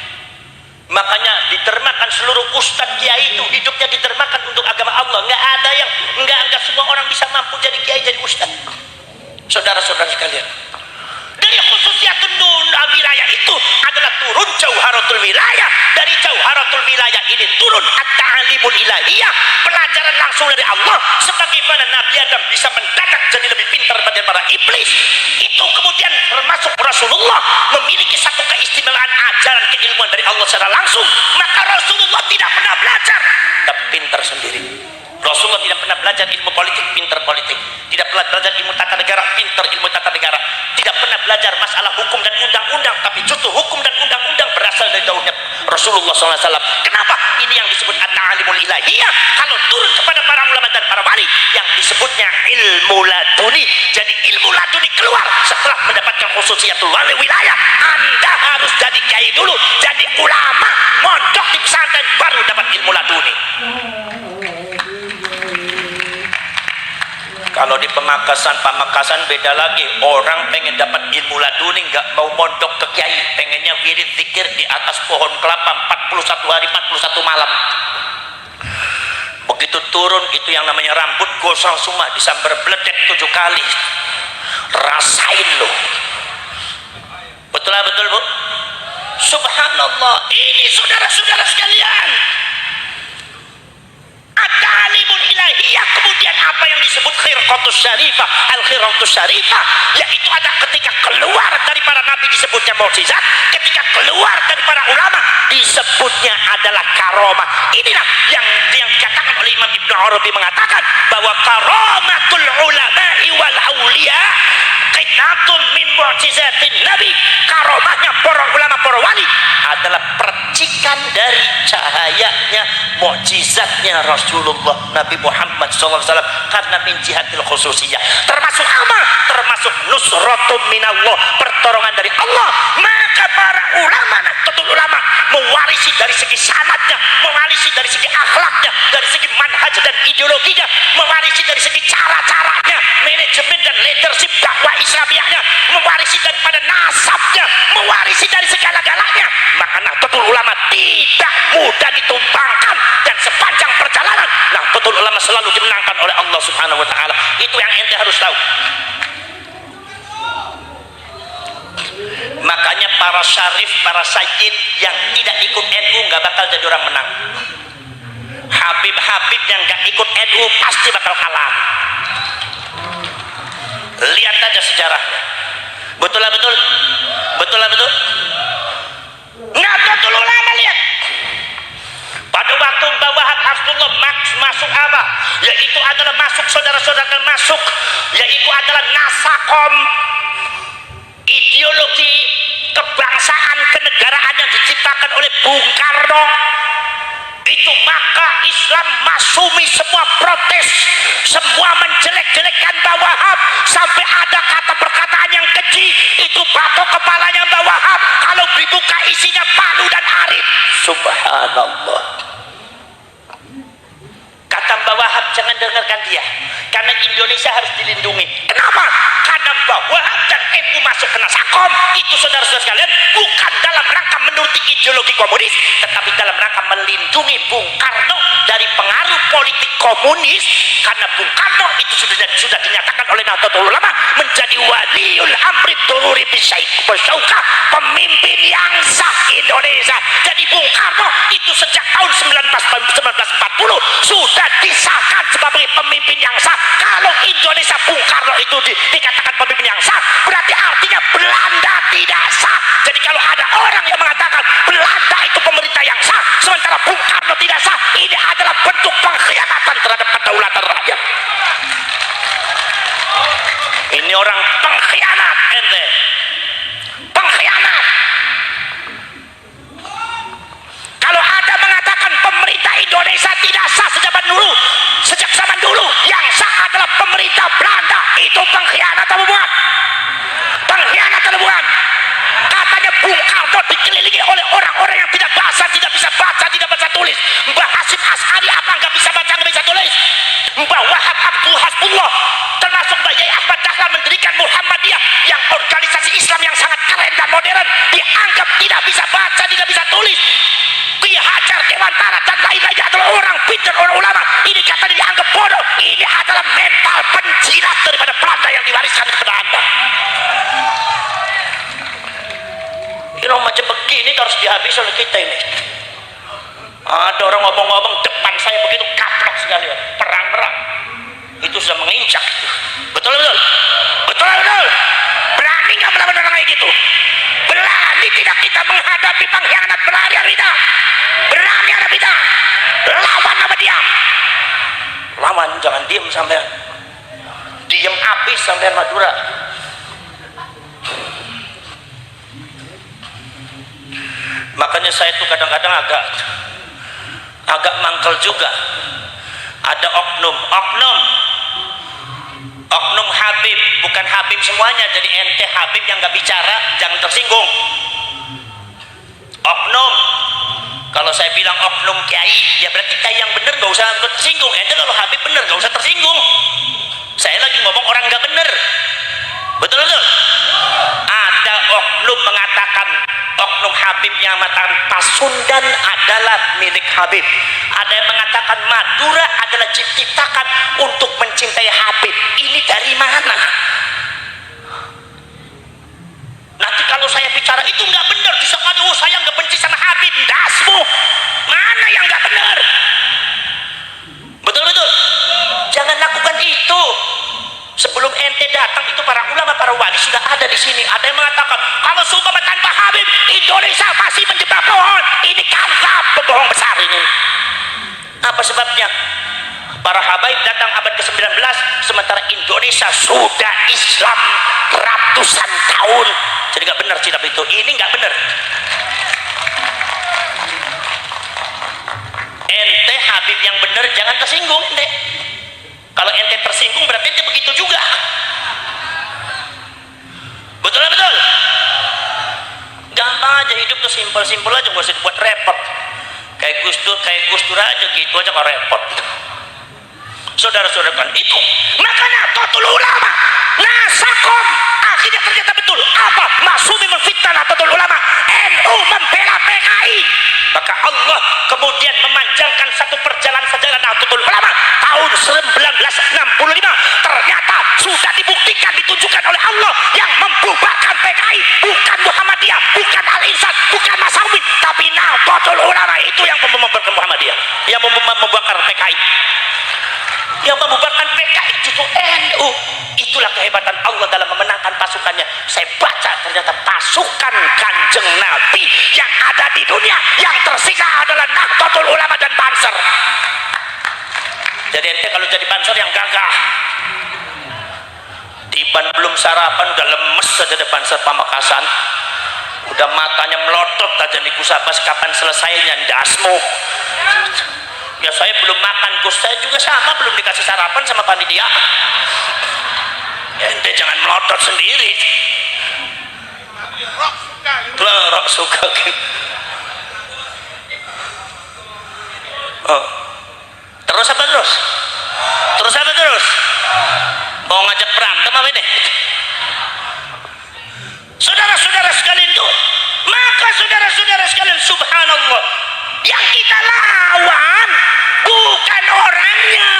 [SPEAKER 3] Makanya ditermakan seluruh ustadz kiai itu hidupnya ditermakan untuk agama Allah. Nggak ada yang nggak semua orang bisa mampu jadi kiai, jadi ustadz. Saudara-saudara sekalian, dari khususiyatun wilayah itu adalah turun jauharatul wilayah. Dari jauharatul wilayah ini turun at-ta'alimul ilahiyah, pelajaran langsung dari Allah. Sebagaimana Nabi Adam bisa mendadak jadi lebih pintar daripada para iblis, itu kemudian termasuk Rasulullah memiliki satu keistimewaan ajaran keilmuan dari Allah secara langsung. Maka Rasulullah tidak pernah belajar, tapi pintar sendiri. Rasulullah tidak pernah belajar ilmu politik, pintar politik. Tidak pernah belajar ilmu tata negara, pintar ilmu tata negara. Tidak pernah belajar masalah hukum dan undang-undang, tapi justru hukum dan undang-undang berasal dari daunnya Rasulullah SAW. Kenapa? Ini yang disebut at-ta'alimul ilahiyah. Kalau turun kepada para ulama dan para wali, yang disebutnya ilmu laduni. Jadi ilmu laduni keluar setelah mendapatkan khususiyatul wali wilayah. Anda harus jadi kiai dulu, jadi ulama, mondok di pesantren, baru dapat ilmu laduni. Kalau di Pamekasan beda lagi. Orang pengen dapat ilmu laduni, nggak mau mondok ke kiai, pengennya wirid zikir di atas pohon kelapa 41 hari 41 malam. Begitu turun itu yang namanya rambut gosong semua, disambar beledek 7 kali. Rasain lo. Betul Bu? Subhanallah. Ini saudara-saudara sekalian, at-ta'alimul ilahiyah. Kemudian apa yang disebut khirqatus syarifah, al-khirqatus syarifah, yaitu ada ketika keluar dari para nabi disebutnya mukjizat, ketika keluar dari para ulama disebutnya adalah karomah. Inilah yang dikatakan oleh Imam Ibnu Arabi, mengatakan bahwa karomatul ulama'i wal auliya qit'atun min mu'jizatin nabi. Karomahnya para ulama, para wali adalah percikan dari cahayanya, mukjizatnya Rasulullah Nabi Muhammad SAW, karena min jihatil khususiyah. Termasuk apa? Termasuk nusratum minallah, pertolongan dari Allah. Maka para ulama, nahdlatul ulama, mewarisi dari segi sanadnya, mewarisi dari segi akhlaknya, dari segi manhaj dan ideologinya, mewarisi dari segi cara-caranya, manajemen dan leadership dakwah Islamiyahnya, mewarisi daripada nasabnya, mewarisi dari segala-galanya. Maka nahdlatul ulama tidak mudah ditumpangkan, dan sepanjang perjalanan nahdlatul ulama selalu dimenangkan oleh Allah Subhanahu wa taala. Itu yang ente harus tahu. Makanya para syarif, para sayyid yang tidak ikut NU nggak bakal jadi orang menang. Habib-habib yang nggak ikut NU pasti bakal kalah. Lihat aja sejarahnya. Betul lah betul. Betul lah betul. Nahdlatul ulama, lihat. Pada waktu Mbah Wahab Abdullah masuk apa? Yaitu adalah masuk, saudara-saudara, masuk, yaitu adalah nasakom, ideologi kebangsaan kenegaraan yang diciptakan oleh Bung Karno. Itu maka Islam masumi semua protes, semua menjelek-jelekkan Mbah Wahab, sampai ada kata perkataan yang keji, itu batok kepalanya Mbah Wahab kalau dibuka isinya palu dan arit. Subhanallah. Kata Mbah Wahab, jangan dengarkan dia, karena Indonesia harus dilindungi. Kenapa? Karena Mbah Wahab dan NU masuk ke Nasakom itu, saudara-saudara sekalian, bukan dalam rangka menuruti ideologi komunis, tetapi dalam rangka melindungi Bung Karno dari pengaruh politik komunis. Karena Bung Karno itu sudah dinyatakan oleh Nahdlatul Ulama menjadi waliul amri tururi bisyauka, pemimpin yang sah Indonesia. Jadi Bung Karno itu sejak tahun 1940 sudah disahkan sebagai pemimpin yang sah. Kalau Indonesia Bung Karno itu dikatakan pemimpin yang sah, berarti artinya Belanda tidak sah. Jadi kalau ada orang yang mengatakan Belanda itu pemerintah yang sah sementara Bung Karno tidak sah, ini adalah bentuk pengkhianatan terhadap kedaulatan rakyat. Ini orang pengkhianat, ente pengkhianat. Kalau ada mengatakan pemerintah Indonesia tidak sah sejak zaman dulu, yang sah adalah pemerintah Belanda, itu pengkhianat atau bukan? Pengkhianat atau bukan? Katanya Bung Karno dikelilingi oleh orang-orang yang tidak bisa baca, tidak baca tulis. Mbah Hasyim
[SPEAKER 1] As'ari apa nggak bisa baca nggak bisa tulis? Mbah Wahab Abdul Hasbullah termasuk Mbah Yai Ahmad Dahlan mendirikan Muhammadiyah yang organisasi Islam yang sangat keren dan modern, dianggap tidak bisa baca tidak bisa tulis. Ki Hajar Dewantara dan lain-lainnya adalah orang pintar, orang ulama. Ini katanya dianggap bodoh. Ini adalah mental penjilat daripada Belanda yang diwariskan kepada anda. Ini macam begini harus dihabis oleh kita ini. Ada orang ngomong-ngomong depan saya begitu kaplok sekali, perang-perang itu sudah menginjak itu. Betul betul betul betul. Berani nggak melawan orang kayak gitu? Berani tidak kita menghadapi pengkhianat berani tidak? Berani ada tidak? Lawan apa diam? Lawan, jangan diam sampean. Diam habis sampean Madura. Makanya saya tuh kadang-kadang agak mangkel juga. Ada oknum Habib, bukan Habib semuanya. Jadi ente Habib yang nggak bicara jangan tersinggung. Oknum, kalau saya bilang oknum kiai, ya berarti kiai yang benar nggak usah tersinggung. Ente kalau Habib benar nggak usah tersinggung. Saya lagi ngomong orang nggak benar. Betul betul. Ada oknum mengatakan, oknum Habib yang mengatakan Pasundan adalah milik Habib. Ada yang mengatakan Madura adalah ciptakan untuk mencintai Habib. Ini dari mana? Nanti kalau saya bicara itu nggak benar, disangka oh saya nggak benci sama Habib. Dasmu, mana yang nggak benar? Betul betul. Jangan lakukan itu. Sebelum ente datang itu para ulama, para wali sudah ada di sini. Ada yang mengatakan kalau seumpama tanpa Habib Indonesia masih menjebak pohon. Ini kadzab, pembohong besar ini. Apa sebabnya? Para habaib datang abad ke-19 sementara Indonesia sudah Islam ratusan tahun. Jadi nggak benar silap itu. Ini nggak benar. Ente Habib yang benar jangan tersinggung ente. Kalau ente tersinggung berarti ente begitu juga. Betul betul. Gampang aja hidup tuh, simpel-simpel aja, gak usah dibuat repot. Kayak Gus Dur aja gitu aja kok repot. Saudara-saudara kan itu. Makanya Nahdlatul Ulama, Nasakom akhirnya ternyata betul. Apa? Masumi memfitnah Nahdlatul Ulama. NU membela PKI. Maka Allah kemudian memanjangkan satu perjalanan sejarah Nahdlatul Ulama tahun 1965. Ternyata sudah dibuktikan, ditunjukkan oleh Allah yang membubarkan PKI bukan Muhammadiyah, bukan Al-Insad, bukan Masawi, tapi Nahdlatul Ulama itu yang membubarkan Muhammadiyah, yang membubarkan PKI. Yang membubarkan PKI justru NU. Itulah kehebatan Allah dalam memenangkan pasukannya. Saya baca ternyata pasukan Kanjeng Nabi yang ada di dunia yang tersisa adalah Nahdlatul Ulama dan Banser. Jadi ente kalau jadi Banser yang gagah. Tiban belum sarapan udah lemes saja di Banser Pamekasan. Udah matanya melotot aja nih kusabas kapan selesainya ndasmu. Ya saya belum makan, Gus, saya juga sama belum dikasih sarapan sama panitia. Ya ente jangan melotot sendiri. Rok suka gitu. Oh. Terus apa terus? Terus apa terus? Mau ngajak berantem apa ini? Saudara-saudara sekalian itu, maka saudara-saudara sekalian, subhanallah, yang kita lawan bukan orangnya,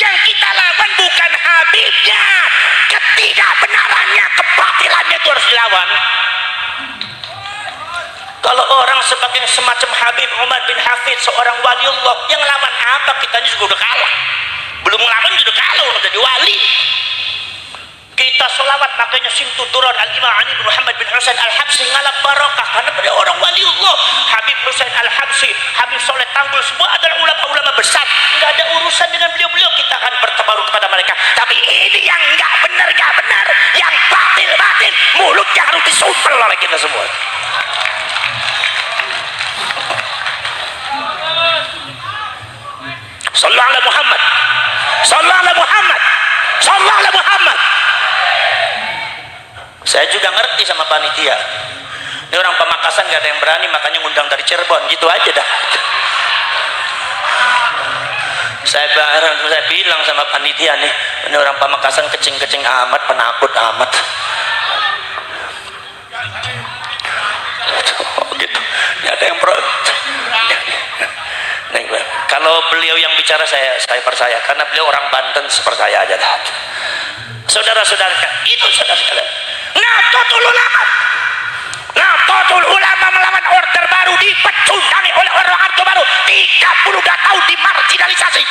[SPEAKER 1] yang kita lawan bukan Habibnya, ketidakbenarannya, kebatilannya itu harus dilawan. Kalau orang sebagai semacam Habib Umar bin Hafid, seorang waliullah, yang lawan apa? Kitanya juga udah kalah. Belum ngelawan juga kalah, udah jadi wali. Kita selawat, makanya Simtu Durar Al-Imam Ali bin Muhammad bin Husain Al-Habsyi ngalap barokah karena beliau orang waliullah. Habib Husain Al-Habsyi, Habib Soleh Tanggul, semua adalah ulama-ulama besar. Nggak ada urusan dengan beliau-beliau, kita akan bertabaruk kepada mereka. Tapi ini yang nggak benar, yang batil, mulutnya harus disumpel oleh kita semua. Sallallahu alaihi Muhammad, sallallahu alaihi Muhammad, sallallahu alaihi Muhammad. Saya juga ngerti sama panitia. Ini orang Pamekasan gak ada yang berani, makanya ngundang dari Cirebon, gitu aja dah.
[SPEAKER 3] Saya bilang sama panitia nih, ini orang Pamekasan kecing-kecing amat, penakut amat. Oh gitu. Ini ada yang pro. Kalau beliau yang bicara saya percaya, karena beliau orang Banten, sepercaya aja dah. Saudara-saudara, itu saudara sekalian. Nahdlatul Ulama melawan Orde Baru dipecundangi oleh orang Orde Baru 32 tahun dimarginalisasi.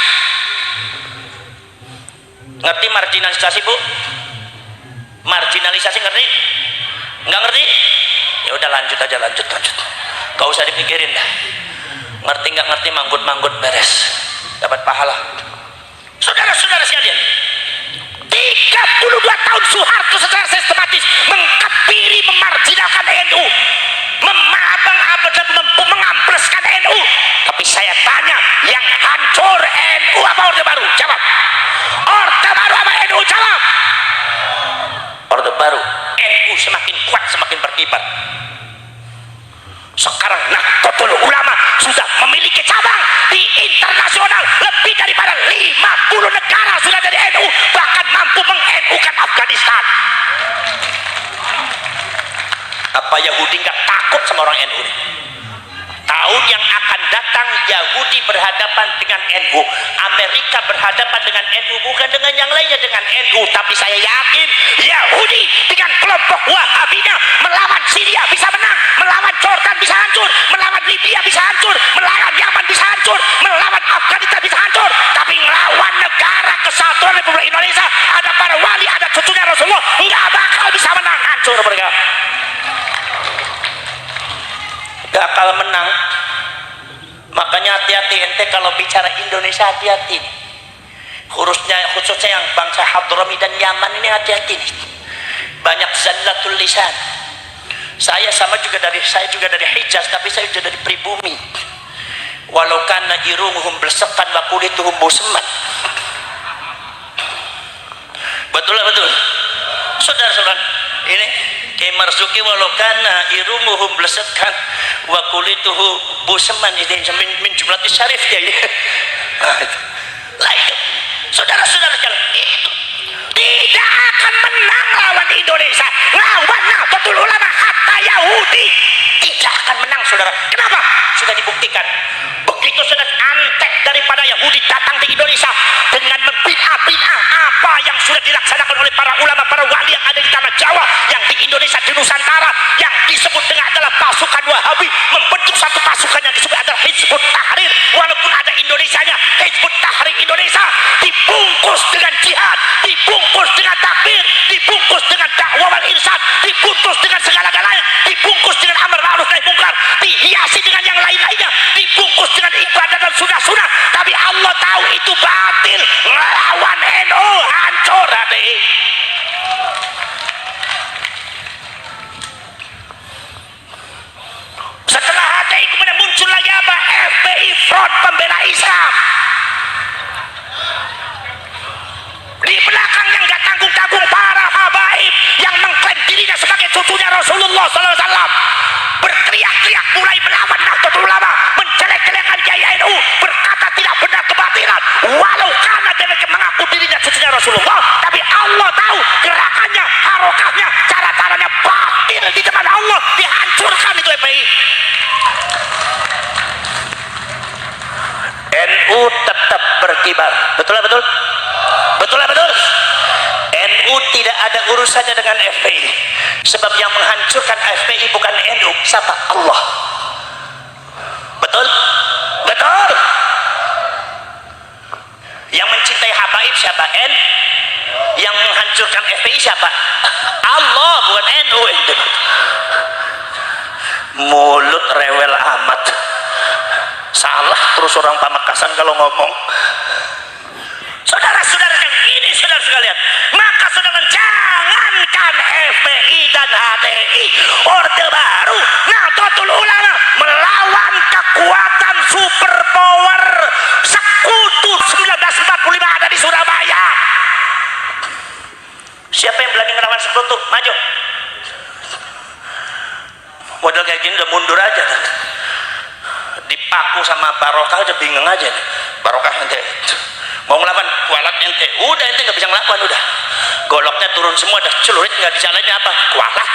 [SPEAKER 3] Ngerti marginalisasi, Bu? Marginalisasi ngerti? Nggak ngerti? Ya udah lanjut aja, lanjut. Gak usah dipikirin dah. Ngerti nggak ngerti, manggut beres, dapat pahala. Saudara-saudara sekalian, 32 tahun Soeharto secara sistematis mengkebiri, memarginalkan NU, mengampleskan NU. Tapi saya tanya, yang hancur NU apa Orde Baru? Jawab. Orde Baru apa NU? Jawab. Orde Baru. NU semakin kuat, semakin berkibar. Sekarang Nahdlatul Ulama sudah memiliki cabang di internasional, lebih daripada 50 negara sudah dari NU, bahkan mampu meng-NU-kan Afghanistan. Apa Yahudi nggak takut sama orang NU ini? Tahun yang akan datang Yahudi berhadapan dengan NU, Amerika berhadapan dengan NU, bukan dengan yang lainnya, dengan NU. Tapi saya yakin Yahudi dengan kelompok Wahabiyah melawan Syria bisa menang, melawan Jordan bisa hancur, melawan Libya bisa hancur, melawan Yaman bisa hancur, melawan Afghanistan bisa hancur. Tapi melawan negara kesatuan Republik Indonesia, ada para wali, ada cucunya Rasulullah, nggak bakal bisa menang, hancur mereka. Gak akan menang. Makanya hati-hati ente kalau bicara Indonesia, hati-hati. Khususnya yang bangsa Hadrami dan Yaman ini, hati-hati nih. Banyak zallatul lisan. Saya juga dari Hijaz, tapi saya juga dari pribumi. Walau kana irumuhum belsekan wa kulituhum buseman. Betul lah, betul. Saudara-saudara, ini Kiai Marzuki walau kana irumuhum blesetkan wa kulituhu buseman, ini min jumlatis syarif ya ini. Saudara-saudara sekalian, itu tidak akan menang lawan Indonesia, lawan Nahdlatul Ulama hatta Yahudi tidak akan menang, saudara. Kenapa? Sudah dibuktikan. Begitu sudah antek daripada Yahudi datang di Indonesia dengan membid'ah apa yang sudah dilaksanakan oleh para ulama, para wali yang ada di tanah Jawa, yang di Indonesia, di Nusantara, yang disebut dengan adalah pasukan Wahabi, membentuk satu pasukan yang disebut adalah Hizbut Tahrir. Walaupun ada Indonesianya, Hizbut Tahrir Indonesia dibungkus dengan jihad, dibungkus dengan takbir, dibungkus dengan dakwah wal irsyad, dibungkus dengan segala-galanya, dibungkus dengan amar ma'ruf nahi munkar, dihiasi dengan yang lain-lainnya, dibungkus dengan ibadah dan sunah-sunah. Tapi Allah tahu itu batil, melawan NU hancur hati. Setelah HTI kemudian muncul lagi apa? FPI, Front Pembela Islam. Di belakang yang gak tanggung-tanggung para habaib yang mengklaim dirinya sebagai cucunya Rasulullah SAW berteriak-teriak mulai melawan Nahdlatul Ulama, menjelek-jelekan Kiai NU, berkata tidak benar kebatilan, walau karena dia mengaku dirinya cucunya Rasulullah, tapi Allah tahu gerakannya, harokahnya, cara-caranya batil di depan Allah, dihancurkan itu FPI. NU tetap berkibar, betul lah betul? Betul lah betul? NU tidak ada urusannya dengan FPI, sebab yang menghancurkan FPI bukan NU, siapa? Allah. Betul? Betul? Yang mencintai habaib siapa? Yang menghancurkan FPI siapa? Allah, bukan NU. Mulut rewel amat, salah terus orang Pamekasan kalau ngomong. Saudara-saudara ini, saudara sekalian, maka saudara jangankan FPI dan HTI, Orde Baru, Nahdlatul Ulama melawan kekuatan superpower sekutu 1945 ada di Surabaya. Siapa yang berani ngelawan sekutu? Maju. Model kayak gini udah mundur aja kan? Dipaku sama barokah aja bingung aja nih. Barokah nanti mau ngelawan kualat ente, udah ente nggak bisa ngelawan, udah goloknya turun semua, dah celurit nggak dijalanin apa kualat.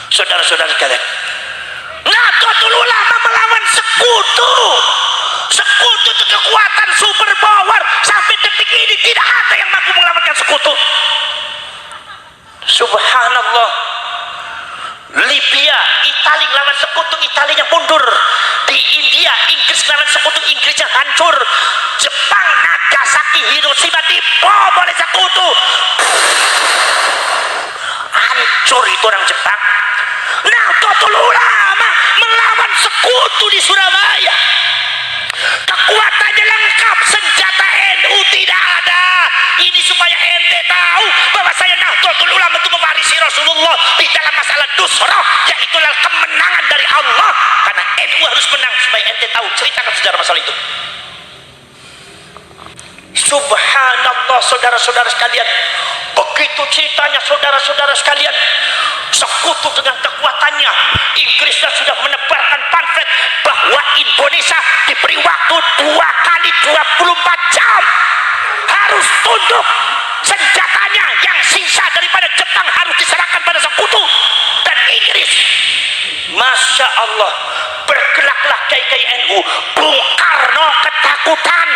[SPEAKER 3] Saudara-saudara sekalian, Nahdlatul Ulama melawan sekutu. Sekutu itu kekuatan super power, sampai detik ini tidak ada yang mampu melawankan sekutu. Subhanallah. Libya, Italia lawan sekutu, Italinya mundur. Di India, Inggris lawan sekutu, Inggrisnya hancur. Jepang, Nagasaki, Hiroshima dibom oleh sekutu. Hancur itu orang Jepang. Nahdlatul Ulama melawan sekutu di Surabaya. Kekuatannya lengkap, senjata NU tidak ada. Ini supaya ente tahu bahwa saya Nahdlatul Ulama itu mewarisi Rasulullah di dalam masalah nusrah, yaitu kemenangan dari Allah. Karena NU harus menang, supaya ente tahu. Ceritakan sejarah masalah itu. Subhanallah, saudara-saudara sekalian, begitu ceritanya saudara-saudara sekalian. Sekutu dengan kekuatannya, Inggrisnya sudah menebarkan pamflet bahwa Indonesia diberi waktu 2 kali 24 jam harus tunduk. Senjatanya yang sisa daripada Jepang harus diserahkan pada sekutu dan Inggris. Masya Allah, bergelaklah kiai-kiai NU. Bung Karno ketakutan,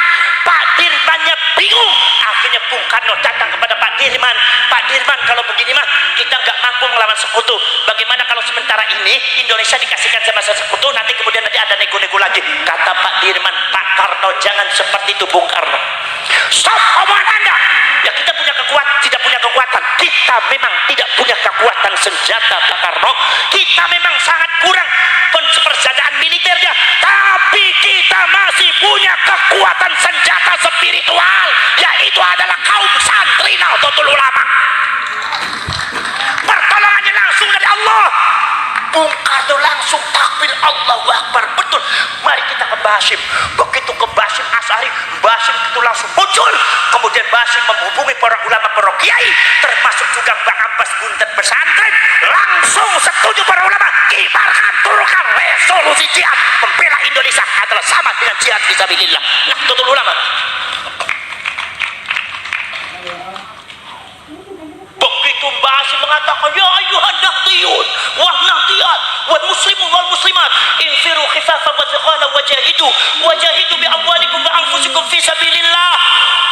[SPEAKER 3] Pak Dirmannya bingung. Akhirnya Bung Karno datang kepada Pak Dirman. Pak Dirman, kalau begini mah kita nggak mampu melawan sekutu. Bagaimana kalau sementara ini Indonesia dikasihkan sama sekutu, nanti kemudian ada nego-nego lagi. Kata Pak Dirman, Pak Karno jangan seperti itu Bung Karno. Stop omongan Anda. Ya kita punya kekuatan, tidak punya kekuatan. Kita memang tidak punya kekuatan senjata Pak Karno. Kita memang sangat kurang persediaan militernya, tapi kita masih punya kekuatan senjata spiritual, yaitu adalah kaum santri Nahdlatul Ulama. Pertolongannya langsung dari Allah. Bung Karno langsung takbir Allahu Akbar. Betul. Mari kita ke Basim. Begitu ke Basim Asari, Basim itu langsung muncul. Kemudian Basim menghubungi para ulama, para kiai, termasuk juga Bang Abbas Buntet pesantren. Langsung setuju para ulama, kibarkan, turunkan resolusi jihad. Membela Indonesia adalah sama dengan jihad fisabilillah. Nahdlatul Ulama. Begitu Basim mengatakan, ya ayuhan nahdiyun wah nahdiyat wal muslimun wal muslimat infiru khifafan wa thiqala wajahidu bi amwalikum wa anfusikum fi sabilillah.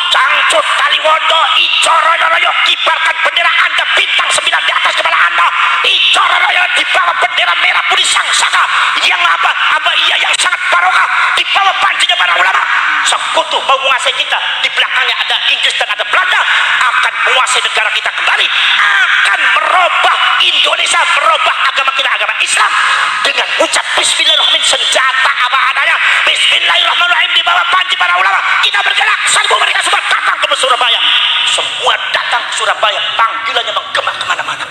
[SPEAKER 3] Cangcut Taliwondo, Icoroyoyo, kibarkan bendera Anda, bintang 9 di atas kepala Anda. Icoroyoyo di bawah bendera merah putih sangsaka yang yang sangat barokah, di bawah banjinya para ulama. Sekutu mau menguasai kita, di belakangnya ada Inggris dan ada Belanda, akan menguasai negara kita kembali, akan merubah Indonesia, merubah agama kita, agama Islam, dengan ucap bismillahirrahmanirrahim, senjata apa adanya, bismillahirrahmanirrahim, di bawah panji para ulama. Kita bergerak, serbu mereka semua datang ke Surabaya. Semua datang ke Surabaya, panggilannya menggema kemana-mana.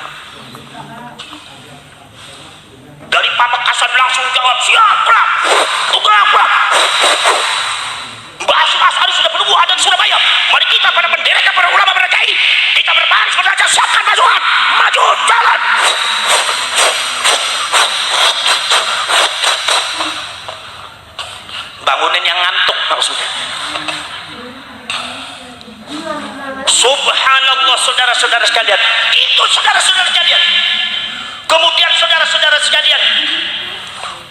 [SPEAKER 3] Dari Pamekasan langsung jawab, siap gerak, gerak. Mbak Asyik Asari sudah menunggu ada di Surabaya. Mari kita pada penderekan para ulama, para kiai, kita berbaris berdaya, siapkan pasukan, maju jalan. Bangunin yang ngantuk maksudnya. Subhanallah, saudara-saudara sekalian. Itu saudara-saudara sekalian. Kemudian saudara-saudara sekalian,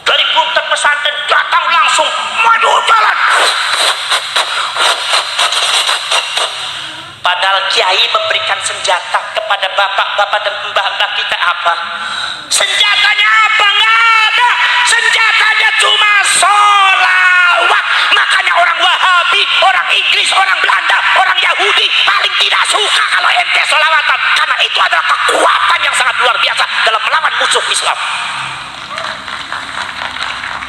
[SPEAKER 3] dari Buntet pesantren datang langsung maju jalan. Padahal kiai memberikan senjata kepada bapak-bapak dan mbah-mbah kita apa? Senjatanya apa? Nggak ada. Senjatanya cuma sholawat. Makanya orang Wahabi, orang Inggris, orang Belanda, orang Yahudi paling tidak suka kalau ente sholawatan, karena itu adalah kekuatan yang sangat luar biasa dalam melawan musuh Islam.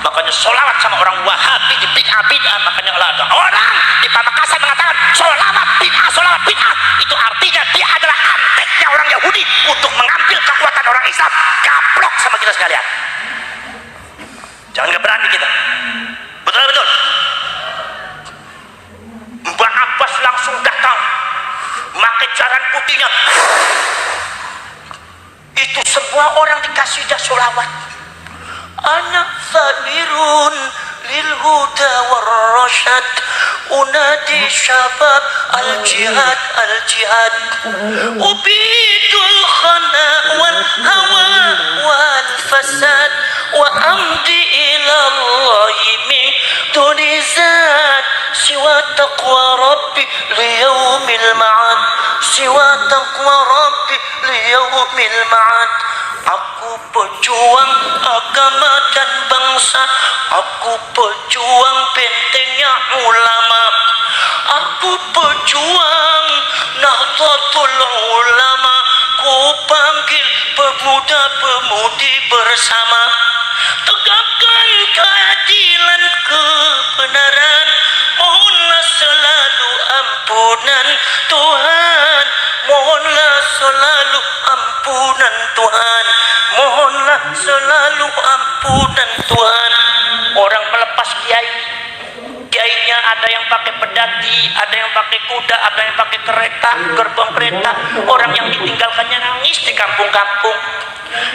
[SPEAKER 3] Makanya sholawat sama orang Wahabi di bid'ah, makanya ada orang di Pamekasan mengatakan sholawat bid'ah, itu artinya dia adalah anteknya orang Yahudi untuk mengambil kekuatan orang Islam. Gaplok sama kita sekalian, jangan berani kita. Betul. Mbak Abbas langsung datang pakai jaran putihnya, itu semua orang dikasih dah sholawat. Anak sabirun lil الهدى والرشد أنادي شباب الجهاد الجهاد أبيد الخنا والهوى والفساد وأمضي إلى الله من دون زاد سوى تقوى ربي ليوم المعاد سوى تقوى ربي ليوم المعاد. Aku pejuang agama dan bangsa, aku pejuang bentengnya ulama, aku pejuang Nahdlatul Ulama, ku panggil pemuda-pemudi bersama, tegakkan keadilan kebenaran, mohonlah selalu ampunan Tuhan, mohonlah selalu ampunan Tuhan, mohonlah selalu ampunan Tuhan. Orang melepas kiai, kiainya ada yang pakai pedati, ada yang pakai kuda, ada yang pakai kereta, gerbong kereta. Orang yang ditinggalkannya nangis di kampung-kampung.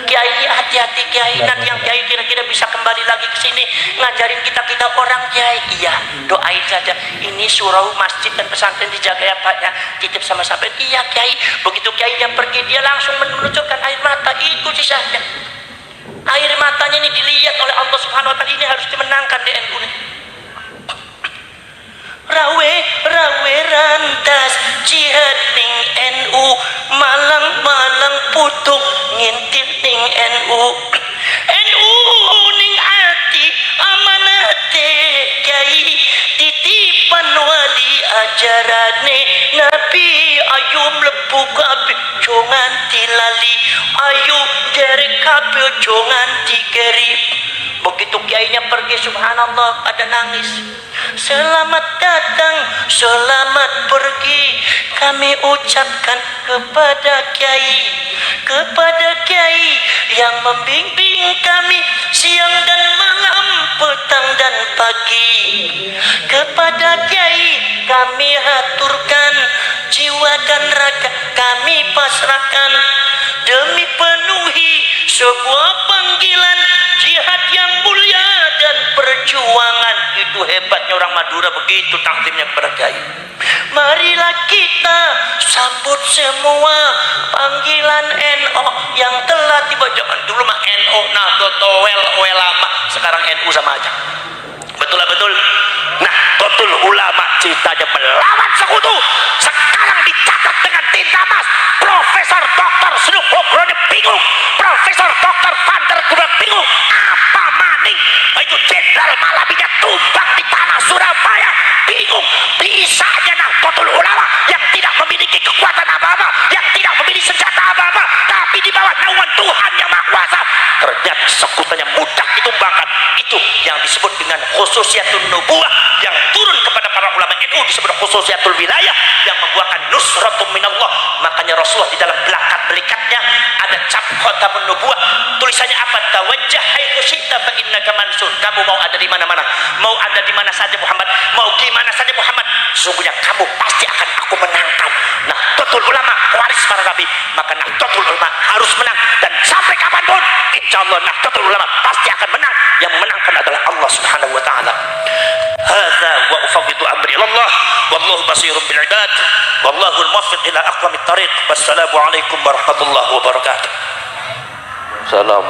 [SPEAKER 3] Kiai, hati-hati kiai, nanti yang kiai kira-kira bisa kembali lagi ke sini ngajarin kita orang kiai. Iya, doain saja. Ini surau masjid dan pesantren dijaga ya Pak ya, titip sama sampai. Iya kiai. Begitu kiai yang pergi, dia langsung menucurkan air mata. Itu sisanya. Air matanya ini dilihat oleh Allah Subhanahu wa taala, ini harus dimenangkan di NU ini. Rawe rantas jihad ning NU, malang putung ngintil ning NU. NU ning ati amanate kiai, titipan wali ajarane Nabi. Ayo mlebu kabeh aja nganti lali, ayo derek kabeh aja nganti keri. Begitu kiainya pergi, subhanallah, ada nangis. Selamat datang, selamat pergi, kami ucapkan kepada kiai yang membimbing kami siang dan malam, petang dan pagi. Kepada kiai kami haturkan, jiwa dan raga kami pasrahkan, demi penuhi sebuah panggilan jihad yang mulia dan perjuangan. Itu hebatnya orang Madura, begitu takdimnya kepada kiai. Marilah kita sambut semua panggilan NO yang telah tiba. Zaman dulu mah NO, Nahdlatul Ulama, sekarang NU sama aja. Betul. Nahdlatul Ulama ceritanya melawan sekutu, sekarang dicatat dengan tinta emas. Profesor Dr. Snuk Hogronya bingung, Profesor Dr. Van der Gubek bingung, apa maning itu Jenderal Malabinya tumbang di tanah Surabaya, bingung. Bisanya Nahdlatul Ulama yang tidak memiliki kekuatan apa-apa, yang tidak memiliki senjata apa-apa, tapi di bawah naungan Tuhan yang Maha Kuasa, ternyata sekutunya mudah ditumbangkan. Itu yang disebut dengan khususiatul nubuwah yang turun kepada para ulama NU, disebut khususiatul wilayah yang membuahkan nusratum minallah. Makanya Rasulullah di dalam belakang belikatnya ada cap khatamun nubuwah, tulisannya apa? Tawajjah haitsu syi'ta fa innaka mansur. Kamu mau ada di mana-mana, mau ada di mana saja Muhammad, mau gimana saja Muhammad, sesungguhnya kamu pasti akan aku menangkan. Nah, Nahdlatul Ulama waris para nabi, maka Nahdlatul Ulama harus menang, dan sampai kapanpun insyaallah Nahdlatul Ulama pasti akan menang. Yang menangkan adalah Allah Subhanahu wa taala. Hadza wa ufawwidu amri ilallah wallahu basirun bil ibad wallahu al-muwaffiq ila aqwamit thariq. Wassalamu alaikum warahmatullahi wabarakatuh. Salam.